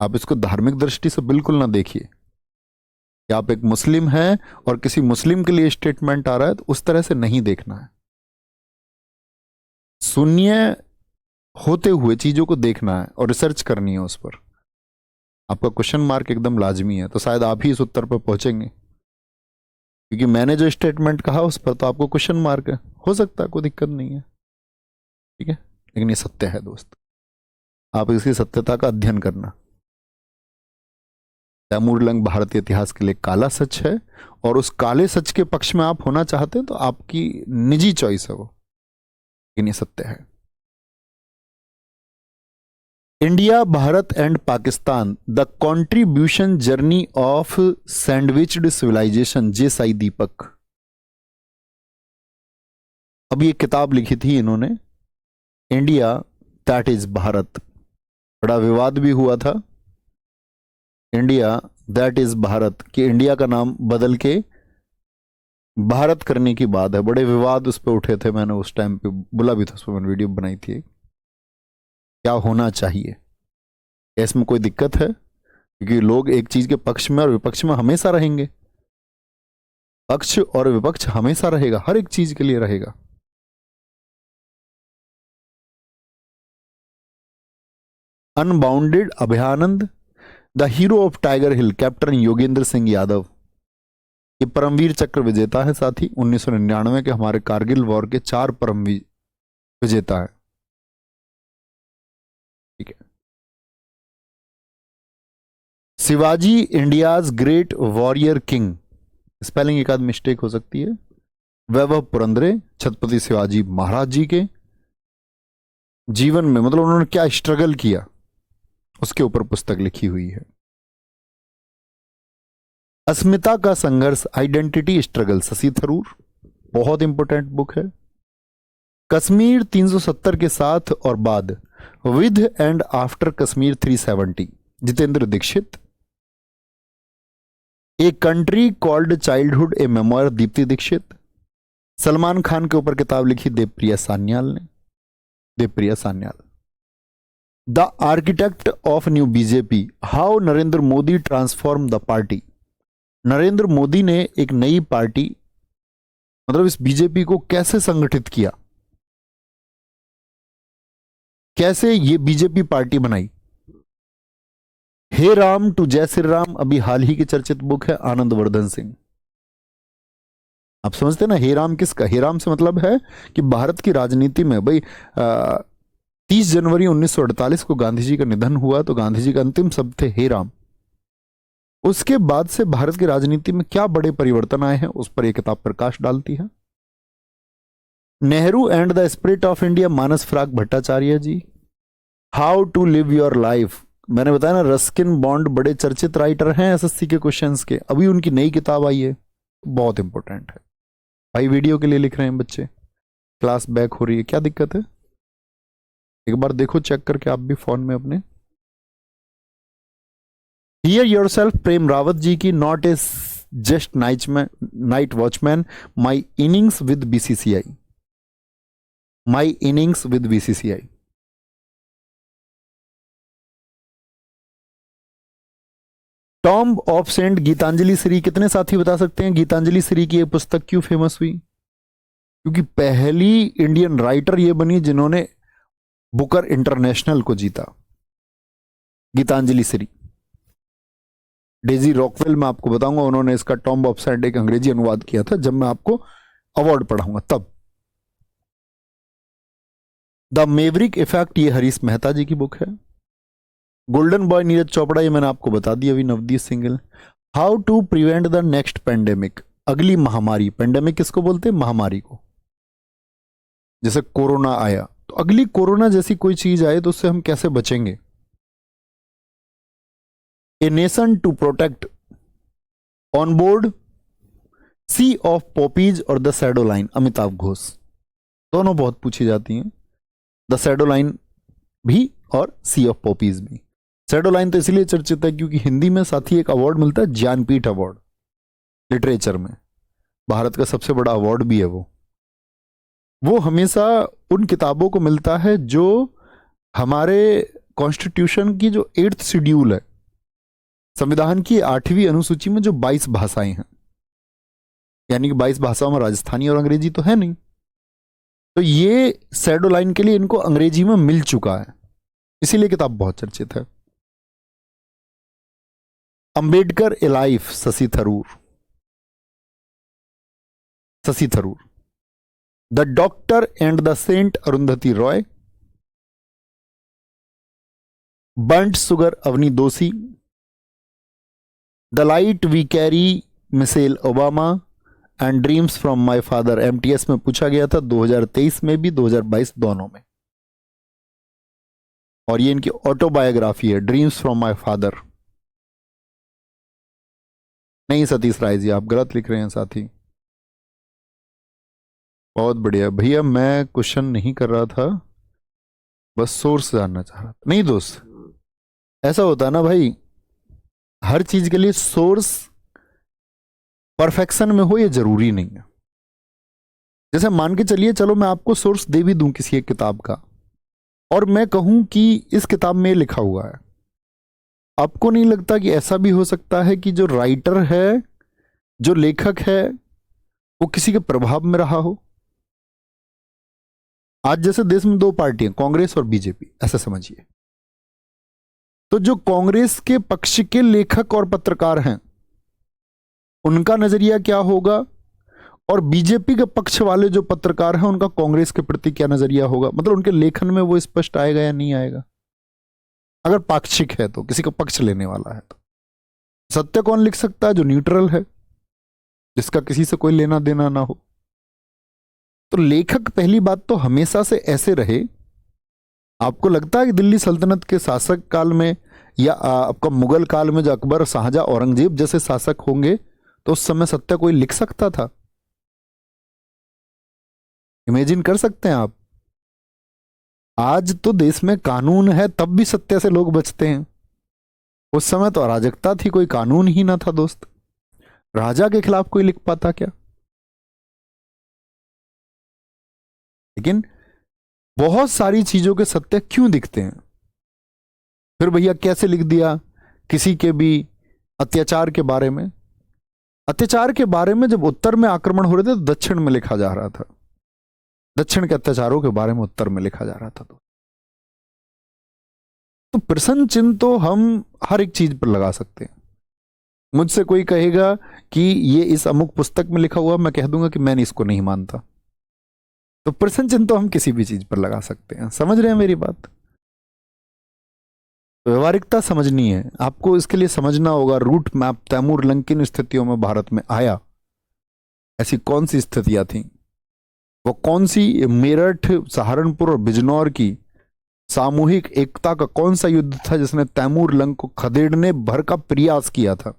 आप इसको धार्मिक दृष्टि से बिल्कुल ना देखिए कि आप एक मुस्लिम हैं और किसी मुस्लिम के लिए स्टेटमेंट आ रहा है, तो उस तरह से नहीं देखना है। शून्य होते हुए चीजों को देखना है और रिसर्च करनी है उस पर। आपका क्वेश्चन मार्क एकदम लाजमी है, तो शायद आप ही इस उत्तर पर पहुंचेंगे, क्योंकि मैंने जो स्टेटमेंट कहा उस पर तो आपको क्वेश्चन मार्क है। हो सकता है, कोई दिक्कत नहीं है, ठीक है, लेकिन ये सत्य है दोस्त। आप इसकी सत्यता का अध्ययन करना। तैमूर लंग भारतीय इतिहास के लिए काला सच है, और उस काले सच के पक्ष में आप होना चाहते हैं तो आपकी निजी चॉइस है वो, लेकिन ये सत्य है। India, Bharat and Pakistan, the contribution journey of sandwiched civilisation, J Sai Deepak. अब ये किताब लिखी थी इन्होंने, इंडिया दैट इज भारत। बड़ा विवाद भी हुआ था, इंडिया दैट इज भारत, कि इंडिया का नाम बदल के भारत करने की बात है। बड़े विवाद उस पर उठे थे, मैंने उस टाइम पे बोला भी था, उस पर मैंने वीडियो बनाई थी। क्या होना चाहिए, इसमें कोई दिक्कत है? क्योंकि लोग एक चीज के पक्ष में और विपक्ष में हमेशा रहेंगे। पक्ष और विपक्ष हमेशा रहेगा, हर एक चीज के लिए रहेगा। Unbounded, Abhayanand. The hero of tiger hill, captain Yogendra Singh Yadav. ये परमवीर चक्र विजेता है साथी, 1999 के हमारे कारगिल वॉर के 4 परमवीर विजेता है, ठीक है। Shivaji, India's great warrior king, spelling एक आध मिस्टेक हो सकती है। वैभव पुरंदरे, छत्रपति शिवाजी महाराज जी के जीवन में, मतलब उन्होंने क्या स्ट्रगल किया, उसके ऊपर पुस्तक लिखी हुई है। अस्मिता का संघर्ष, आइडेंटिटी स्ट्रगल, शशि थरूर, बहुत इंपॉर्टेंट बुक है। कश्मीर 370 के साथ और बाद, with and after Kashmir 370, Jitendra Dixit. A country called childhood, a memoir, Deepti Dixit. Salman Khan के ऊपर किताब लिखी देवप्रिया सान्याल ने, Devapriya Sanyal. The architect of new BJP, how Narendra Modi transform the party. Narendra Modi ने एक नई पार्टी, मतलब इस बीजेपी को कैसे संगठित किया, कैसे ये बीजेपी पार्टी बनाई। हे राम टू जय श्री राम अभी हाल ही की चर्चित बुक है आनंदवर्धन सिंह। आप समझते हैं ना, हे राम किसका? हे राम से मतलब है कि भारत की राजनीति में भाई 30 जनवरी 1948 को गांधी जी का निधन हुआ, तो गांधी जी का अंतिम शब्द थे हे राम। उसके बाद से भारत की राजनीति में क्या बड़े परिवर्तन आए हैं, उस पर यह किताब प्रकाश डालती है। Nehru and the spirit of India, Manas Firaq Bhattacharya ji. How to live your life, मैंने बताया ना, रस्किन बॉन्ड बड़े चर्चित राइटर हैं एसएससी के क्वेश्चंस के। अभी उनकी नई किताब आई है, बहुत इंपॉर्टेंट है भाई। वीडियो के लिए लिख रहे हैं बच्चे, क्लास बैक हो रही है, क्या दिक्कत है? एक बार देखो चेक करके आप भी फोन में अपने। हियर योरसेल्फ प्रेम रावत जी की, not a just night watchman, my innings with BCCI, my innings with BCCI. Tomb of sand Geetanjali Shree, कितने साथी बता सकते हैं गीतांजलि श्री की ये पुस्तक क्यों फेमस हुई? क्योंकि पहली इंडियन राइटर ये बनी जिन्होंने बुकर इंटरनेशनल को जीता, गीतांजलि श्री। डेजी रॉकवेल, मैं आपको बताऊंगा, उन्होंने इसका टॉम्ब ऑफ सेंट एक अंग्रेजी अनुवाद किया था, जब मैं आपको अवार्ड पढ़ाऊंगा तब। द मेवरिक इफेक्ट, ये हरीश मेहता जी की बुक है। गोल्डन बॉय नीरज चोपड़ा, ये मैंने आपको बता दिया अभी, Navdeep Singhal. How to prevent the next pandemic, अगली महामारी। पेंडेमिक किसको बोलते हैं? महामारी को। जैसे कोरोना आया, तो अगली कोरोना जैसी कोई चीज आए तो उससे हम कैसे बचेंगे? A nation to protect, on board, sea of poppies और the shadow line, Amitav Ghosh. दोनों बहुत पूछी जाती हैं, द शैडो लाइन भी और सी ऑफ पॉपीज भी। शैडो लाइन तो इसलिए चर्चित है क्योंकि हिंदी में साथ ही एक अवार्ड मिलता है, ज्ञानपीठ अवार्ड, लिटरेचर में भारत का सबसे बड़ा अवार्ड भी है वो हमेशा उन किताबों को मिलता है जो हमारे कॉन्स्टिट्यूशन की जो 8th शेड्यूल है, संविधान की 8वीं अनुसूची में जो 22 भाषाएं हैं, यानी कि 22 भाषाओं में राजस्थानी और अंग्रेजी तो है नहीं, तो ये शैडो लाइन के लिए इनको अंग्रेजी में मिल चुका है, इसीलिए किताब बहुत चर्चित है। Ambedkar a life, Shashi Tharoor, Shashi Tharoor. The doctor and the saint, Arundhati Roy. Burnt sugar, Avni Doshi. The light we carry, Michelle Obama. And dreams from my father, MTS में पूछा गया था 2023 में भी, 2022 दोनों में। और ये इनकी ऑटोबायोग्राफी है, ड्रीम्स फ्रॉम माय फादर। नहीं सतीश राय जी, आप गलत लिख रहे हैं साथी। बहुत बढ़िया भैया, मैं क्वेश्चन नहीं कर रहा था, बस सोर्स जानना चाह रहा था। नहीं दोस्त, ऐसा होता है ना भाई, हर चीज के लिए सोर्स परफेक्शन में हो ये जरूरी नहीं है। जैसे मान के चलिए, चलो मैं आपको सोर्स दे भी दूं किसी एक किताब का, और मैं कहूं कि इस किताब में लिखा हुआ है, आपको नहीं लगता कि ऐसा भी हो सकता है कि जो राइटर है, जो लेखक है, वो किसी के प्रभाव में रहा हो? आज जैसे देश में 2 पार्टियां, कांग्रेस और बीजेपी, ऐसा समझिए। तो जो कांग्रेस के पक्ष के लेखक और पत्रकार हैं, उनका नजरिया क्या होगा, और बीजेपी के पक्ष वाले जो पत्रकार हैं, उनका कांग्रेस के प्रति क्या नजरिया होगा? मतलब उनके लेखन में वो स्पष्ट आएगा या नहीं आएगा? अगर पाक्षिक है तो, किसी का पक्ष लेने वाला है तो। सत्य कौन लिख सकता है? जो न्यूट्रल है, जिसका किसी से कोई लेना देना ना हो। तो लेखक पहली बात तो हमेशा से ऐसे रहे। आपको लगता है कि दिल्ली सल्तनत के शासक काल में या आपका मुगल काल में जो अकबर, शाहजहां, औरंगजेब जैसे शासक होंगे, तो उस समय सत्य कोई लिख सकता था? इमेजिन कर सकते हैं आप? आज तो देश में कानून है, तब भी सत्य से लोग बचते हैं। उस समय तो अराजकता थी, कोई कानून ही ना था दोस्त। राजा के खिलाफ कोई लिख पाता क्या? लेकिन बहुत सारी चीजों के सत्य क्यों दिखते हैं? फिर भैया कैसे लिख दिया किसी के भी अत्याचार के बारे में? अत्याचार के बारे में जब उत्तर में आक्रमण हो रहे थे, तो दक्षिण में लिखा जा रहा था, दक्षिण के अत्याचारों के बारे में उत्तर में लिखा जा रहा था। तो तो प्रश्न चिन्ह तो हम हर एक चीज पर लगा सकते हैं। मुझसे कोई कहेगा कि ये इस अमुक पुस्तक में लिखा हुआ, मैं कह दूंगा कि मैंने इसको नहीं मानता। तो प्रश्न चिन्ह तो हम किसी भी चीज पर लगा सकते हैं। समझ रहे हैं मेरी बात? व्यवहारिकता समझनी है आपको, इसके लिए समझना होगा रूट मैप तैमूर लंग किन स्थितियों में भारत में आया, ऐसी कौन सी स्थितियां थी, वो कौन सी मेरठ, सहारनपुर और बिजनौर की सामूहिक एकता का कौन सा युद्ध था जिसने तैमूर लंग को खदेड़ने भर का प्रयास किया था।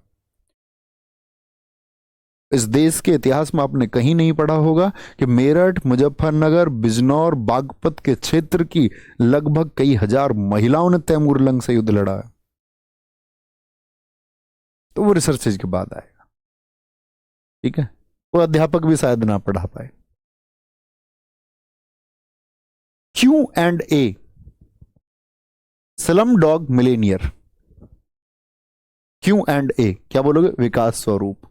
इस देश के इतिहास में आपने कहीं नहीं पढ़ा होगा कि मेरठ, मुजफ्फरनगर, बिजनौर, बागपत के क्षेत्र की लगभग कई हजार महिलाओं ने तैमूर लंग से युद्ध लड़ा है। तो वो रिसर्चेज के बाद आएगा, ठीक है। वो अध्यापक भी शायद ना पढ़ा पाए। Q&A, slum dog Millionaire. Q&A क्या बोलोगे? विकास स्वरूप,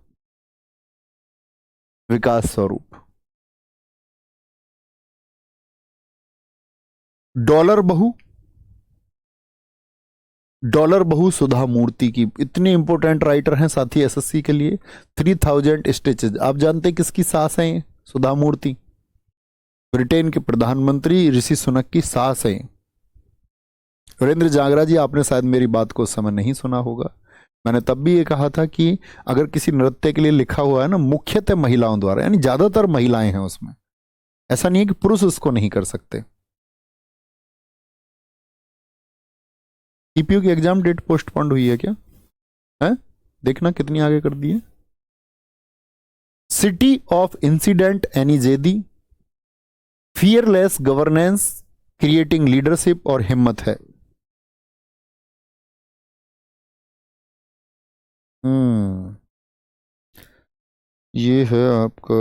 विकास स्वरूप। डॉलर बहू, डॉलर बहू सुधा मूर्ति की, इतने इंपॉर्टेंट राइटर हैं साथी एसएससी के लिए। 3000 स्टिचेज, आप जानते हैं किसकी सास है ये? सुधा मूर्ति, ब्रिटेन के प्रधानमंत्री ऋषि सुनक की सास है। वीरेंद्र जागरा जी, आपने शायद मेरी बात को उस समय नहीं सुना होगा। मैंने तब भी ये कहा था कि अगर किसी नृत्य के लिए लिखा हुआ है ना, मुख्यतः महिलाओं द्वारा, यानी ज्यादातर महिलाएं हैं उसमें, ऐसा नहीं है कि पुरुष उसको नहीं कर सकते। सीपीयू की एग्जाम डेट पोस्टपोन्ड हुई है क्या? है, देखना कितनी आगे कर दी है। सिटी ऑफ इंसिडेंट एनीजेदी, फियरलेस गवर्नेंस, क्रिएटिंग लीडरशिप और हिम्मत है। ये है आपका,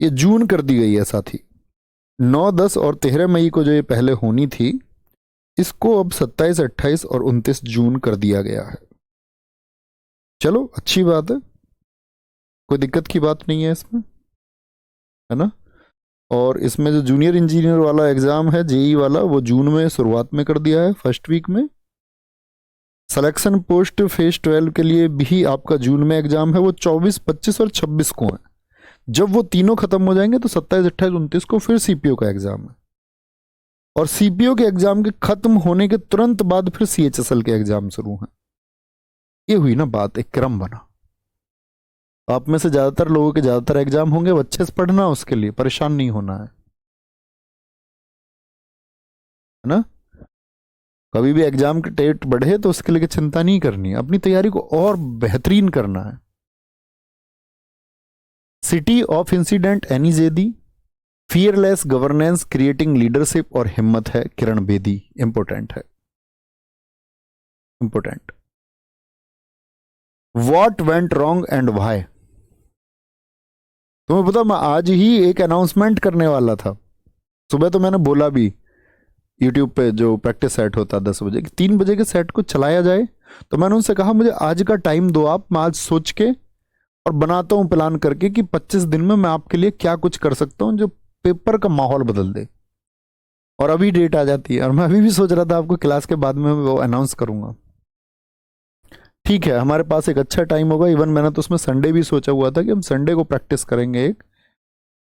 ये जून कर दी गई है साथी। 9, 10 और 13 मई को जो ये पहले होनी थी, इसको अब 27, 28 और 29 जून कर दिया गया है। चलो अच्छी बात है, कोई दिक्कत की बात नहीं है इसमें, है ना। और इसमें जो जूनियर इंजीनियर वाला एग्जाम है, जेई वाला, वो जून में शुरुआत में कर दिया है, फर्स्ट वीक में। सिलेक्शन पोस्ट फेज 12 के लिए भी आपका जून में एग्जाम है, वो 24, 25 और 26 को है। जब वो तीनों खत्म हो जाएंगे तो 27, 28, 29 को फिर सीपीओ का एग्जाम है। और सीपीओ के एग्जाम के खत्म होने के तुरंत बाद फिर सीएचएसएल के एग्जाम शुरू हैं। ये हुई ना बात, एक क्रम बना। आप में से ज्यादातर लोगों के ज्यादातर एग्जाम होंगे, अच्छे से पढ़ना, उसके लिए परेशान नहीं होना है ना। कभी भी एग्जाम के डेट बढ़े तो उसके लिए चिंता नहीं करनी है, अपनी तैयारी को और बेहतरीन करना है। सिटी ऑफ इंसिडेंट एनीजेदी, फियरलेस गवर्नेंस, क्रिएटिंग लीडरशिप और हिम्मत है, किरण बेदी। इंपॉर्टेंट है, important. What went wrong and why. तुम्हें पता, मैं आज ही एक अनाउंसमेंट करने वाला था। सुबह तो मैंने बोला भी यूट्यूब पे, जो प्रैक्टिस सेट होता है 10 बजे, 3 बजे के सेट को चलाया जाए। तो मैंने उनसे कहा मुझे आज का टाइम दो आप, मैं आज सोच के और बनाता हूं प्लान करके कि 25 दिन में मैं आपके लिए क्या कुछ कर सकता हूं जो पेपर का माहौल बदल दे। और अभी डेट आ जाती है, और मैं अभी भी सोच रहा था आपको क्लास के बाद में वो अनाउंस करूंगा। ठीक है, हमारे पास एक अच्छा टाइम होगा। इवन मैंने तो उसमें संडे भी सोचा हुआ था कि हम संडे को प्रैक्टिस करेंगे एक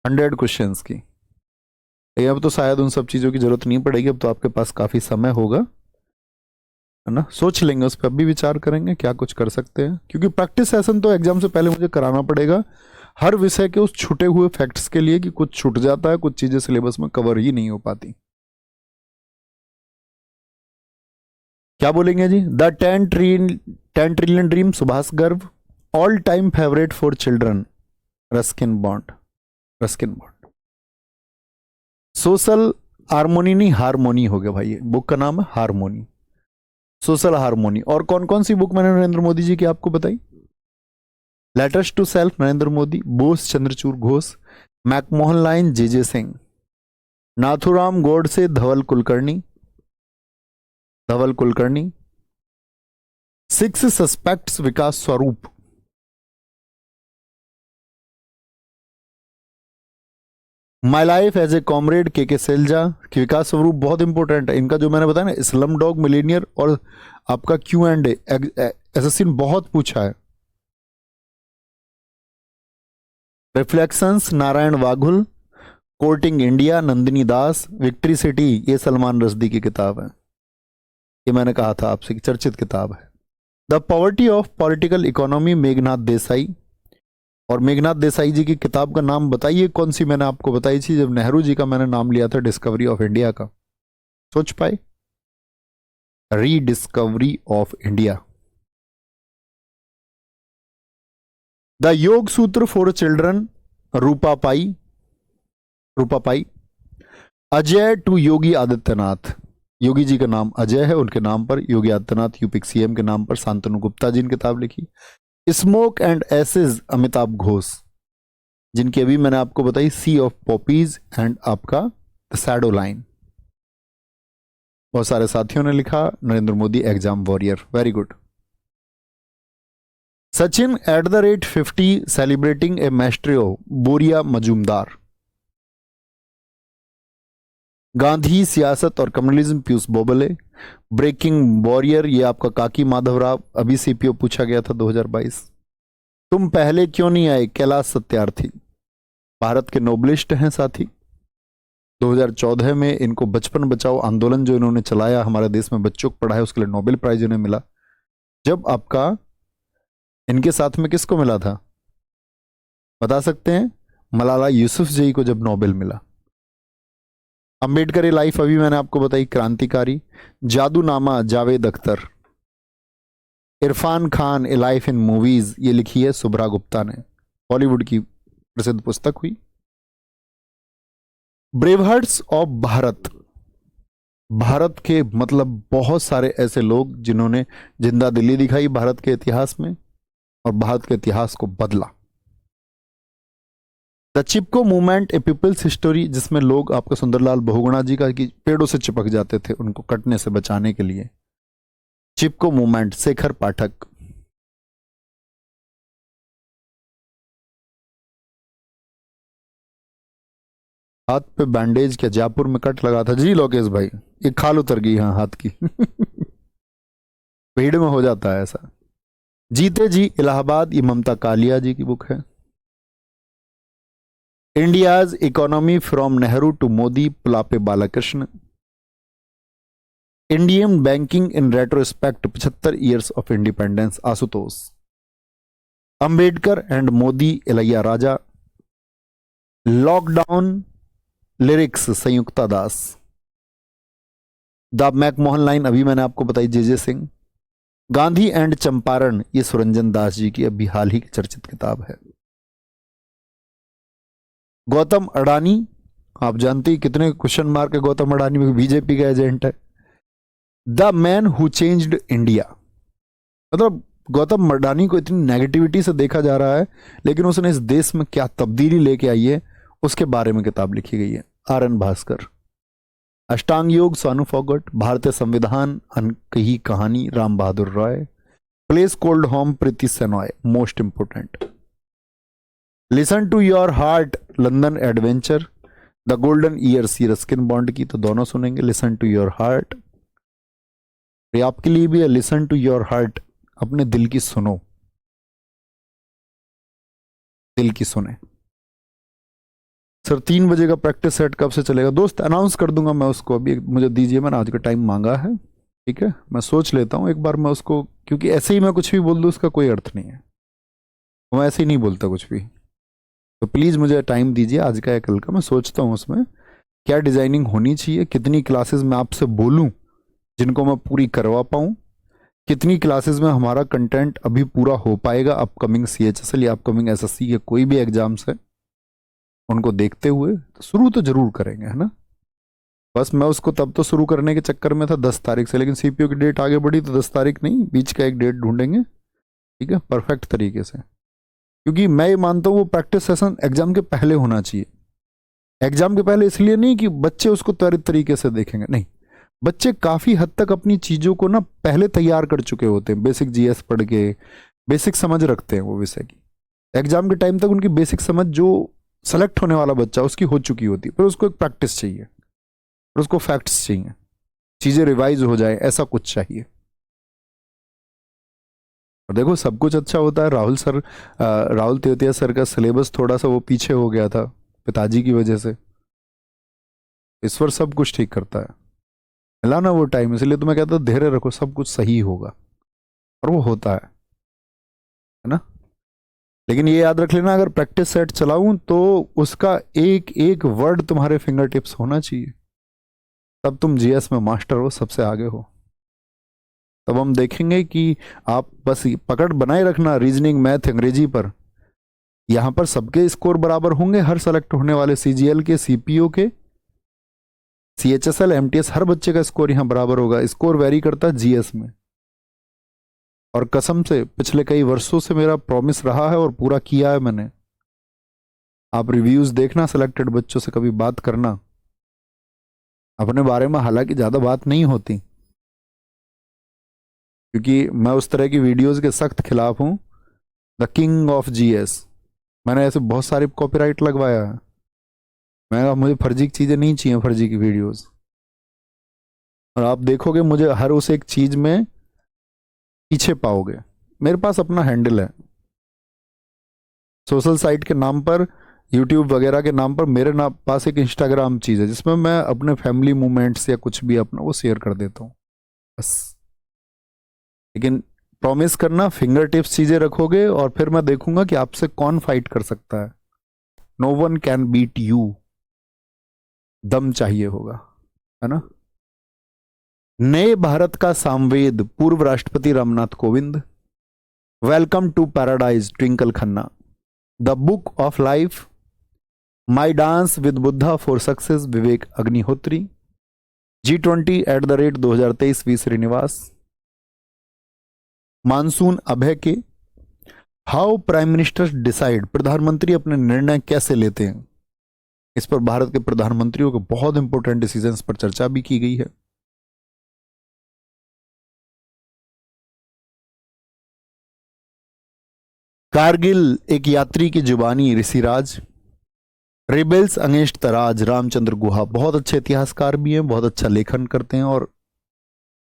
100 क्वेश्चंस की। अब तो शायद उन सब चीज़ों की जरूरत नहीं पड़ेगी, अब तो आपके पास काफ़ी समय होगा, है ना। सोच लेंगे, उस पर अभी विचार करेंगे क्या कुछ कर सकते हैं, क्योंकि प्रैक्टिस सेशन तो एग्जाम से पहले मुझे कराना पड़ेगा हर विषय के उस छूटे हुए फैक्ट्स के लिए, कि कुछ छूट जाता है, कुछ चीज़ें सिलेबस में कवर ही नहीं हो पाती। क्या बोलेंगे जी? The 10 trillion dream, Subhash Garg. All time favourite for children, Ruskin Bond, Ruskin Bond. Social harmony नहीं, हारमोनी हो गया भाई, बुक का नाम है हारमोनी, सोशल हारमोनी। और कौन कौन सी बुक मैंने नरेंद्र मोदी जी की आपको बताई? Letters to self Narendra Modi, Bose Chandrachud Ghosh, McMahon line J Singh, Nathuram Godse Dhaval Kulkarni, Dhaval Kulkarni. 6 suspects Vikas Swarup, my life as a comrade K Selja, विकास स्वरूप बहुत इंपॉर्टेंट है इनका, जो मैंने बताया ना स्लम डॉग मिलेनियर और आपका Q&A एसएससी ने बहुत पूछा है। Reflections Narayanan Vaghul, courting India Nandini Das, victory city ये सलमान रश्दी की किताब है। ये मैंने कहा था आपसे कि चर्चित किताब है। The poverty of political economy Meghnath Desai, और मेघनाथ देसाई जी की किताब का नाम बताइए कौन सी मैंने आपको बताई थी जब नेहरू जी का मैंने नाम लिया था डिस्कवरी ऑफ इंडिया का, सोच पाए? Rediscovery of India. The yoga sutra for children Roopa Pai, Ajay to Yogi Adityanath, Yogi ji का नाम अजय है, उनके नाम पर योगी आदित्यनाथ यूपी सीएम के नाम पर शांतनु गुप्ता जी ने किताब लिखी। Smoke and ashes Amitav Ghosh, जिनकी अभी मैंने आपको बताई सी ऑफ पॉपीज एंड आपका द शैडो लाइन, बहुत सारे साथियों ने लिखा। Narendra Modi exam warrior, very good. Sachin @50 celebrating a maestro Boria Majumdar. Gandhi सियासत और communism Piyush Babele. Breaking warrior ये आपका काकी माधवराव, अभी सीपीओ पूछा गया था 2022। तुम पहले क्यों नहीं आए कैलाश सत्यार्थी, भारत के नोबलिस्ट हैं साथी। 2014 में इनको बचपन बचाओ आंदोलन जो इन्होंने चलाया हमारे देश में बच्चों को पढ़ाया उसके लिए नोबेल प्राइज इन्हें मिला। जब आपका इनके साथ में किसको मिला था बता सकते हैं? मलाला यूसुफजई को जब नोबेल मिला। अंबेडकर की लाइफ अभी मैंने आपको बताई, क्रांतिकारी। जादूनामा जावेद अख्तर। इरफान खान ए लाइफ इन मूवीज ये लिखी है सुभ्रा गुप्ता ने, बॉलीवुड की प्रसिद्ध पुस्तक हुई। ब्रेवहार्ट्स ऑफ भारत, भारत के मतलब बहुत सारे ऐसे लोग जिन्होंने जिंदा दिली दिखाई भारत के इतिहास में और भारत के इतिहास को बदला। The Chipko movement a people's history, जिसमें लोग आपका सुंदरलाल बहुगुणा जी का कि पेड़ों से चिपक जाते थे उनको कटने से बचाने के लिए। चिपको मूवमेंट शेखर पाठक। हाथ पे बैंडेज क्या जयपुर में कट लगा था जी लोकेश भाई, ये खाल उतर गई हाँ हाथ की भीड़ में हो जाता है ऐसा। जीते जी इलाहाबाद ये ममता कालिया जी की बुक है। India's economy from Nehru to Modi Pulapre Balakrishna. Indian banking in retrospect 75 years of independence Ashutosh. Ambedkar and Modi Ilaiya Raja. Lockdown lyrics Sanyukta Das. The McMahon line अभी मैंने आपको बताई जे सिंह। गांधी एंड चंपारण ये सुरंजन दास जी की अभी हाल ही की चर्चित किताब है। गौतम अडानी, आप जानते ही कितने क्वेश्चन मार्क है गौतम अडानी में, बीजेपी का एजेंट है। The man who changed India, मतलब गौतम अडानी को इतनी नेगेटिविटी से देखा जा रहा है लेकिन उसने इस देश में क्या तब्दीली लेके आई है उसके बारे में किताब लिखी गई है। RN भास्कर। अष्टांग योग सोनू फोगट। भारतीय संविधान अनकही कहानी Ram Bahadur Rai. Place called home Preeti Shenoy, most important. Listen to your heart London adventure. The golden year सी रस्किन बॉन्ड की, तो दोनों सुनेंगे। लिसन टू योर हार्ट ये आपके लिए भी है। लिसन टू योर हार्ट, अपने दिल की सुनो, दिल की सुने। सर 3 बजे का प्रैक्टिस सेट कब से चलेगा? दोस्त अनाउंस कर दूंगा मैं उसको, अभी मुझे दीजिए, मैंने आज का टाइम मांगा है, ठीक है? मैं सोच लेता हूं एक बार मैं उसको, क्योंकि ऐसे ही मैं कुछ भी बोल दूं उसका कोई अर्थ नहीं है, मैं ऐसे ही नहीं बोलता कुछ भी। तो प्लीज़ मुझे टाइम दीजिए आज का या कल का, मैं सोचता हूँ उसमें क्या डिज़ाइनिंग होनी चाहिए, कितनी क्लासेस मैं आपसे बोलूँ जिनको मैं पूरी करवा पाऊँ, कितनी क्लासेस में हमारा कंटेंट अभी पूरा हो पाएगा अपकमिंग CHSL या अपकमिंग SSC के कोई भी एग्जाम्स है उनको देखते हुए। तो शुरू तो जरूर करेंगे, है ना? बस मैं उसको तब तो शुरू करने के चक्कर में था 10 तारीख से, लेकिन CPO की डेट आगे बढ़ी तो 10 तारीख नहीं, बीच का एक डेट ढूंढेंगे, ठीक है, परफेक्ट तरीके से। क्योंकि मैं ये मानता हूँ वो प्रैक्टिस सेशन एग्जाम के पहले होना चाहिए। एग्जाम के पहले इसलिए नहीं कि बच्चे उसको त्वरित तरीके से देखेंगे, नहीं, बच्चे काफ़ी हद तक अपनी चीज़ों को ना पहले तैयार कर चुके होते हैं, बेसिक GS पढ़ के बेसिक समझ रखते हैं वो विषय की। एग्जाम के टाइम तक उनकी बेसिक समझ जो सेलेक्ट होने वाला बच्चा उसकी हो चुकी होती, पर उसको एक प्रैक्टिस चाहिए, और उसको फैक्ट्स चाहिए, चीजें रिवाइज हो जाए, ऐसा कुछ चाहिए। और देखो सब कुछ अच्छा होता है। राहुल तेवतिया सर का सिलेबस थोड़ा सा वो पीछे हो गया था पिताजी की वजह से, इस बार सब कुछ ठीक करता है। मिला ना वो टाइम, इसलिए तो मैं कहता हूं धैर्य रखो, सब कुछ सही होगा, और वो होता है ना। लेकिन ये याद रख लेना, अगर प्रैक्टिस सेट चलाऊं तो उसका एक एक वर्ड तुम्हारे फिंगर टिप्स होना चाहिए, तब तुम जीएस में मास्टर हो, सबसे आगे हो। तब हम देखेंगे कि आप बस पकड़ बनाए रखना रीजनिंग, मैथ, अंग्रेजी पर। यहां पर सबके स्कोर बराबर होंगे, हर सेलेक्ट होने वाले सीजीएल के, सीपीओ के, सीएचएसएल, एमटीएस, हर बच्चे का स्कोर यहां बराबर होगा। स्कोर वेरी करता है जीएस में, और कसम से पिछले कई वर्षों से मेरा प्रॉमिस रहा है और पूरा किया है मैंने। आप रिव्यूज देखना, सिलेक्टेड बच्चों से कभी बात करना अपने बारे में, हालांकि ज्यादा बात नहीं होती, क्योंकि मैं उस तरह की वीडियोस के सख्त खिलाफ हूं। द किंग ऑफ जीएस, मैंने ऐसे बहुत सारे कॉपीराइट लगवाया है। मैं कहा मुझे फर्जी की चीजें नहीं चाहिए, फर्जी की वीडियोस। और आप देखोगे मुझे हर उस एक चीज में पीछे पाओगे। मेरे पास अपना हैंडल है, सोशल साइट के नाम पर, यूट्यूब वगैरह के नाम पर मेरे पास एक इंस्टाग्राम चीज है, जिसमें मैं अपने फैमिली मूवमेंट्स या कुछ भी अपना वो शेयर कर देता हूँ बस। लेकिन प्रॉमिस करना, फिंगर टिप्स चीजें रखोगे, और फिर मैं देखूंगा कि आपसे कौन फाइट कर सकता है। No one can beat you, दम चाहिए होगा, है ना। नए भारत का सामवेद, पूर्व राष्ट्रपति Ramnath Kovind. Welcome to paradise, Twinkle Khanna. The book of life, my dance with Buddha for success, Vivek Agnihotri. G20 @2023 V Srinivas. Monsoon Abhay K. How prime ministers decide, प्रधानमंत्री अपने निर्णय कैसे लेते हैं। इस पर भारत के प्रधानमंत्रियों के बहुत इंपॉर्टेंट डिसीजंस पर चर्चा भी की गई है। कारगिल, एक यात्री की जुबानी, ऋषिराज। रिबेल्स अगेंस्ट तराज, रामचंद्र गुहा, बहुत अच्छे इतिहासकार भी हैं, बहुत अच्छा लेखन करते हैं और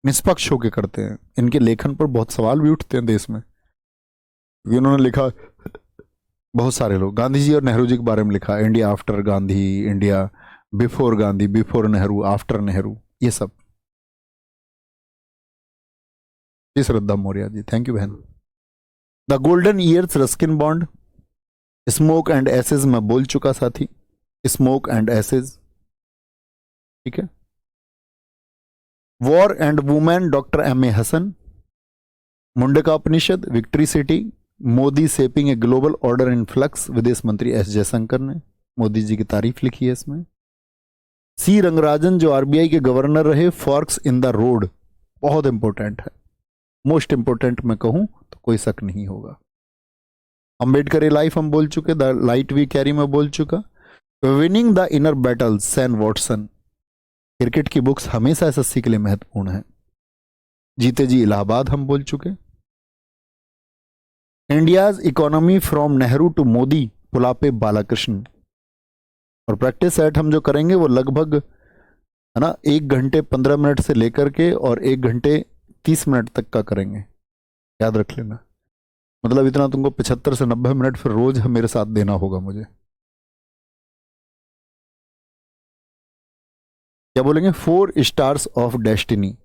निष्पक्ष होकर करते हैं। इनके लेखन पर बहुत सवाल भी उठते हैं देश में, क्योंकि उन्होंने लिखा, बहुत सारे लोग, गांधी जी और नेहरू जी के बारे में लिखा, India after Gandhi, India before Gandhi, before Nehru, after Nehru, ये सब। जी श्रद्धा मौर्य जी, थैंक यू बहन। The golden years, Ruskin Bond. Smoke and ashes मैं बोल चुका साथी, स्मोक एंड एसेज, ठीक है। War and women, doctor M A Hasan. Mundaka Upanishad, victory city, Modi shaping a global order in flux, विदेश मंत्री एस जयशंकर ने मोदी जी की तारीफ लिखी है इसमें। सी रंगराजन, जो आरबीआई के गवर्नर रहे, फॉर्क्स इन द रोड, बहुत इंपॉर्टेंट है, मोस्ट इंपॉर्टेंट मैं कहूं तो कोई शक नहीं होगा। अंबेडकर ए लाइफ हम बोल चुके, द लाइट वी कैरी मैं बोल चुका। Winning the inner battle, Shane Watson. Cricket की बुक्स हमेशा एसएससी के लिए महत्वपूर्ण है। जीते जी इलाहाबाद हम बोल चुके। India's economy from Nehru to Modi, Pulapre Balakrishna. और प्रैक्टिस सेट हम जो करेंगे वो लगभग, है ना, 1 घंटे 15 मिनट से लेकर के और 1 घंटे 30 मिनट तक का करेंगे, याद रख लेना। मतलब इतना तुमको 75 से 90 मिनट फिर रोज मेरे साथ देना होगा मुझे। क्या बोलेंगे, 4 stars of destiny.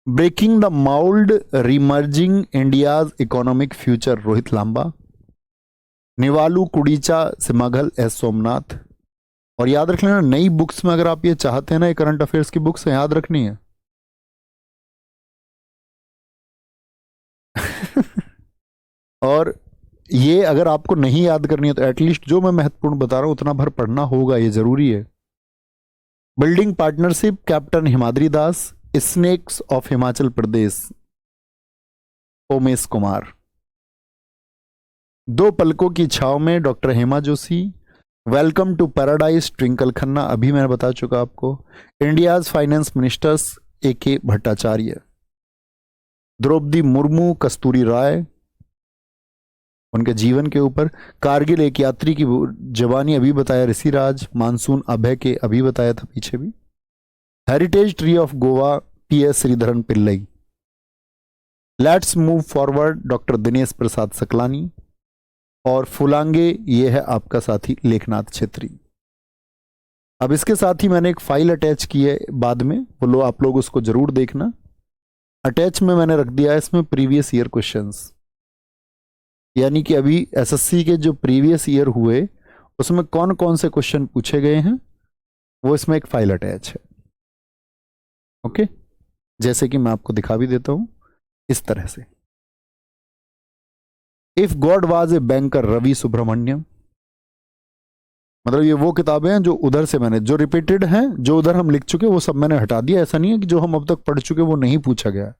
Breaking the mould, reimagining India's economic future, Rohit Lamba. Nilavu Kudicha, Simhangal S Somanath. और याद रख लेना, नई बुक्स में अगर आप ये चाहते हैं ना, करंट अफेयर्स की बुक्स याद रखनी है। और ये अगर आपको नहीं याद करनी है तो एटलीस्ट जो मैं महत्वपूर्ण बता रहा हूं उतना भर पढ़ना होगा, ये जरूरी है। Building partnership, captain Himadri Das. Snakes of Himachal Pradesh, Omesh Kumar. दो पलकों की छाव में, doctor Hema Joshi. Welcome to paradise, Twinkle Khanna, अभी मैंने बता चुका आपको। India's finance ministers, AK Bhattacharya. Draupadi Murmu, Kasturi Ray. उनके जीवन के ऊपर। कारगिल एक यात्री की जवानी अभी बताया ऋषिराज। मानसून अभय के अभी बताया था पीछे भी। Heritage tree of Goa PS Sreedharan Pillai. Let's move forward doctor Dinesh Prasad Saklani. और फुलांगे ये है आपका साथी लेखनाथ छेत्री। अब इसके साथ ही मैंने एक फाइल अटैच की है बाद में, बोलो आप लोग उसको जरूर देखना। अटैच में मैंने रख दिया है इसमें प्रीवियस ईयर क्वेश्चंस, यानी कि अभी SSC के जो प्रीवियस ईयर हुए उसमें कौन कौन से क्वेश्चन पूछे गए हैं, वो इसमें एक फाइल अटैच है। ओके, जैसे कि मैं आपको दिखा भी देता हूं इस तरह से। If God was a banker Ravi Subramanian, मतलब ये वो किताबें हैं जो उधर से मैंने, जो रिपीटेड हैं, जो उधर हम लिख चुके वो सब मैंने हटा दिया। ऐसा नहीं है कि जो हम अब तक पढ़ चुके वो नहीं पूछा गया,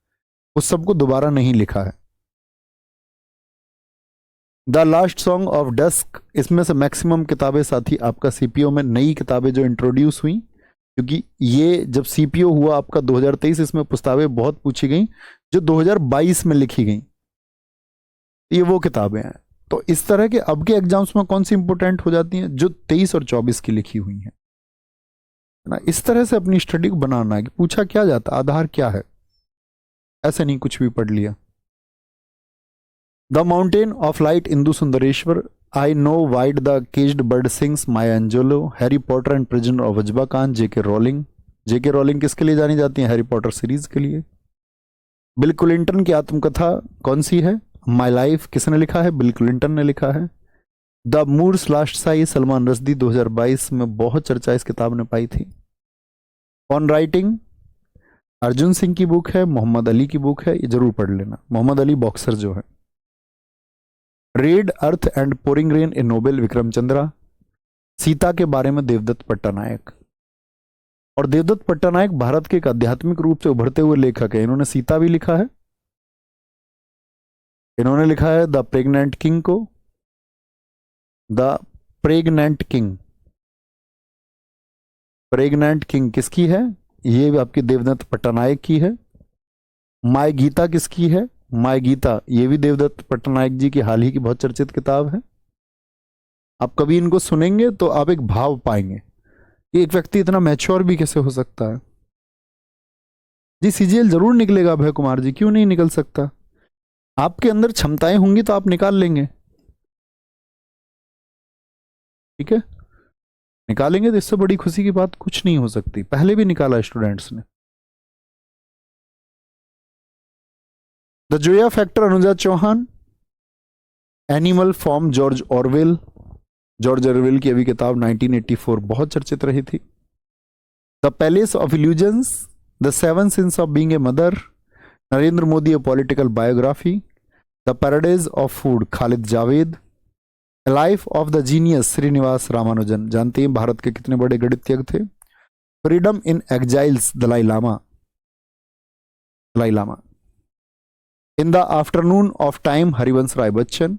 उस सबको दोबारा नहीं लिखा है। The last song of dusk, इसमें से मैक्सिमम किताबें साथी आपका CPO में नई किताबें जो इंट्रोड्यूस हुई, क्योंकि ये जब CPO हुआ आपका 2023, इसमें प्रस्तावें बहुत पूछी गई जो 2022 में लिखी गई, ये वो किताबें हैं। तो इस तरह के अब के एग्जाम्स में कौन सी इंपोर्टेंट हो जाती हैं, जो 23 और 24 की लिखी हुई हैं ना। इस तरह से अपनी स्टडी को बनाना है कि पूछा क्या जाता, आधार क्या है, ऐसे नहीं कुछ भी पढ़ लिया। The mountain of light Indu Sundaresan, I know why the caged bird sings, Maya Angelou, Harry Potter and prisoner of Azkaban, JK Rowling. JK Rowling किसके लिए जानी जाती है, हैरी पॉटर सीरीज के लिए। बिल क्लिंटन की आत्मकथा कौन सी है, माई लाइफ, किसने लिखा है, बिल क्लिंटन ने लिखा है। The moor's last sigh, Salman Rushdie, 2022 में बहुत चर्चा इस किताब ने पाई थी। ऑन राइटिंग, अर्जुन सिंह की बुक है, मोहम्मद अली की बुक है, ये जरूर पढ़ लेना, मोहम्मद अली बॉक्सर जो है। Red earth and pouring rain A Nobel, Vikram Chandra. Sita के बारे में देवदत्त पट्टानायक, और देवदत्त पट्टानायक भारत के एक आध्यात्मिक रूप से उभरते हुए लेखक है। इन्होंने सीता भी लिखा है, इन्होंने लिखा है द प्रेग्नेंट किंग को, the pregnant king. Pregnant king किसकी है, ये आपकी देवदत्त पट्टानायक की है। माय गीता किसकी है, माय गीता ये भी देवदत्त पट्टानायक जी की हाल ही की बहुत चर्चित किताब है। आप कभी इनको सुनेंगे तो आप एक भाव पाएंगे कि एक व्यक्ति इतना मैच्योर भी कैसे हो सकता है। जी CGL जरूर निकलेगा अभय कुमार जी, क्यों नहीं निकल सकता। आपके अंदर क्षमताएं होंगी तो आप निकाल लेंगे, ठीक है, निकालेंगे तो इससे बड़ी खुशी की बात कुछ नहीं हो सकती। पहले भी निकाला स्टूडेंट्स ने। The Zoya factor, Anuja Chauhan. Animal farm, George Orwell. George Orwell की अभी किताब 1984 बहुत चर्चित रही थी। The palace of illusions, the 7 sins of being a mother, Narendra Modi a political biography, the paradise of food, Khalid Jawed, life of the genius, Srinivasa Ramanujan. जानते हैं भारत के कितने बड़े गणितज्ञ थे। Freedom in exiles, Dalai Lama. Dalai Lama. In the afternoon of time, Harivansh Rai Bachchan.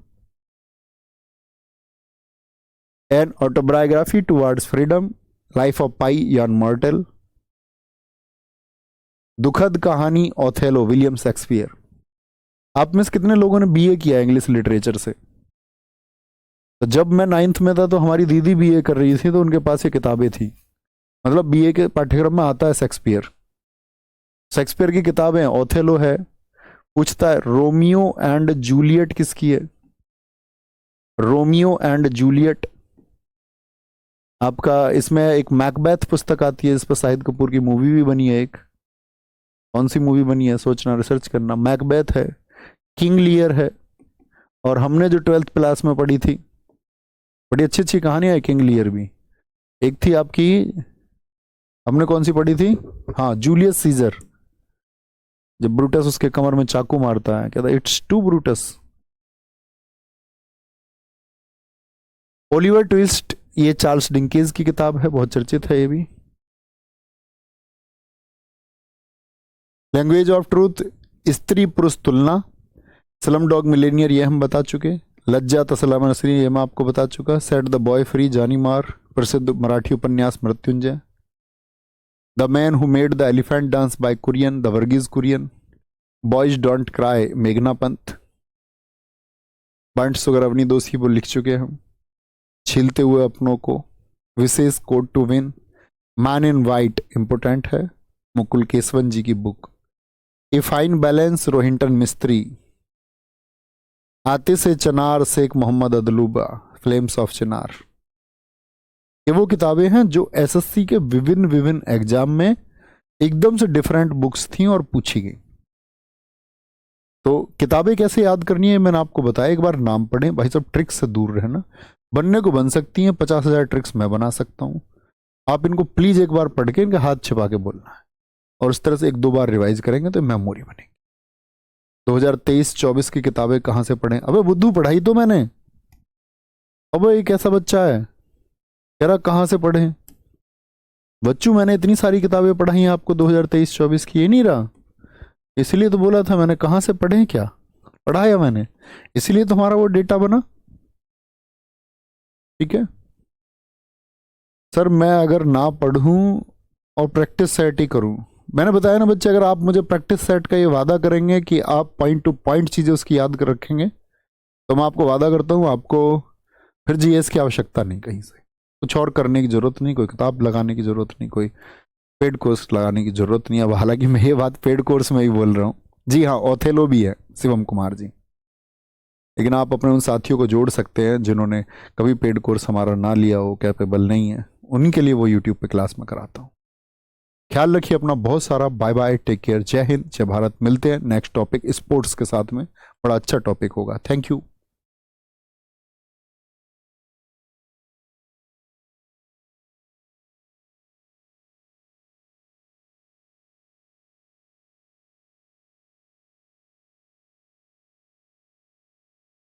An autobiography towards freedom, life of Pi, Yann Martel. दुखद कहानी, ओथेलो, विलियम शेक्सपियर। आप में से कितने लोगों ने BA किया इंग्लिश लिटरेचर से। तो जब मैं 9th में था तो हमारी दीदी BA कर रही थी, तो उनके पास ये किताबें थी। मतलब BA के पाठ्यक्रम में आता है शेक्सपियर। शेक्सपियर की किताबें, ओथेलो है। पूछता है रोमियो एंड जूलियट किसकी है, रोमियो एंड जूलियट। आपका इसमें एक मैकबेथ पुस्तक आती है, इस पर शाहिद कपूर की मूवी भी बनी है एक। कौन सी मूवी बनी है सोचना, रिसर्च करना। मैकबेथ है, किंग लियर है, और हमने जो 12th क्लास में पढ़ी थी, बड़ी अच्छी अच्छी कहानियां है किंग लियर भी। एक थी आपकी, हमने कौन सी पढ़ी थी, हाँ जूलियस सीजर, जब ब्रूटस उसके कमर में चाकू मारता है, कहता है it's too Brutus. Oliver Twist, ये चार्ल्स डिंकेज की किताब है, बहुत चर्चित है ये भी। लैंग्वेज ऑफ ट्रूथ, स्त्री पुरुष तुलना। स्लम डॉग मिलेनियर, ये हम बता चुके। लज्जा तसलाम नसरी, ये मैं आपको बता चुका। सेट द बॉय फ्री, जानी मार, प्रसिद्ध मराठी उपन्यास Mrityunjay. The man who made the elephant dance by Kurien, the Verghese Kurien. Boys don't cry, मेघना पंत। बांट सुगर अपनी दोस्ती वो लिख चुके हैं हम। छीलते हुए अपनों को, विशेष code to win, men in white important है, मुकुल केसवन जी की book. A fine balance, Rohinton Mistry. आते से चनार, शेख मोहम्मद अदलूबा, फ्लेम्स ऑफ चिनार। ये वो किताबें हैं जो एसएससी के विभिन्न विभिन्न एग्जाम में एकदम से डिफरेंट बुक्स थी और पूछी गई। तो किताबें कैसे याद करनी है मैंने आपको बताया, एक बार नाम पढ़ें भाई सब, ट्रिक्स से दूर रहना। बनने को बन सकती हैं, 50,000 ट्रिक्स मैं बना सकता हूं। आप इनको प्लीज एक बार पढ़ के इनके हाथ छिपा के बोलना है, और इस तरह से 1-2 बार रिवाइज करेंगे तो मेमोरी बनेगी। 2023-24 की किताबें कहां से पढ़ें? अबे बुद्धू पढ़ाई तो मैंने। अबे एक ऐसा बच्चा है कह रहा कहां से पढ़ें। बच्चू मैंने इतनी सारी किताबें पढ़ाई हैं आपको 2023-24 की, ये नहीं रहा। इसलिए तो बोला था मैंने, कहां से पढ़ें, क्या पढ़ाया मैंने, इसलिए तो हमारा वो डेटा बना। ठीक है सर, मैं अगर ना पढ़ूं और प्रैक्टिस सेट ही करूं, मैंने बताया ना बच्चे, अगर आप मुझे प्रैक्टिस सेट का ये वादा करेंगे कि आप पॉइंट टू पॉइंट चीजें उसकी याद कर रखेंगे, तो मैं आपको वादा करता हूं आपको फिर जीएस की आवश्यकता नहीं, कहीं से कुछ और करने की जरूरत नहीं, कोई किताब लगाने की जरूरत नहीं, कोई पेड कोर्स लगाने की जरूरत नहीं। अब हालांकि मैं ये बात पेड कोर्स में ही बोल रहा हूँ, जी हाँ ओथेलो भी है शिवम कुमार जी, लेकिन आप अपने उन साथियों को जोड़ सकते हैं जिन्होंने कभी पेड कोर्स हमारा ना लिया हो, कैपेबल नहीं है, उन्हीं के लिए वो यूट्यूब पे क्लास में कराता हूँ। ख्याल रखिए अपना बहुत सारा, बाय बाय, टेक केयर, जय हिंद जय भारत। मिलते हैं नेक्स्ट टॉपिक स्पोर्ट्स के साथ में, बड़ा अच्छा टॉपिक होगा। Thank you.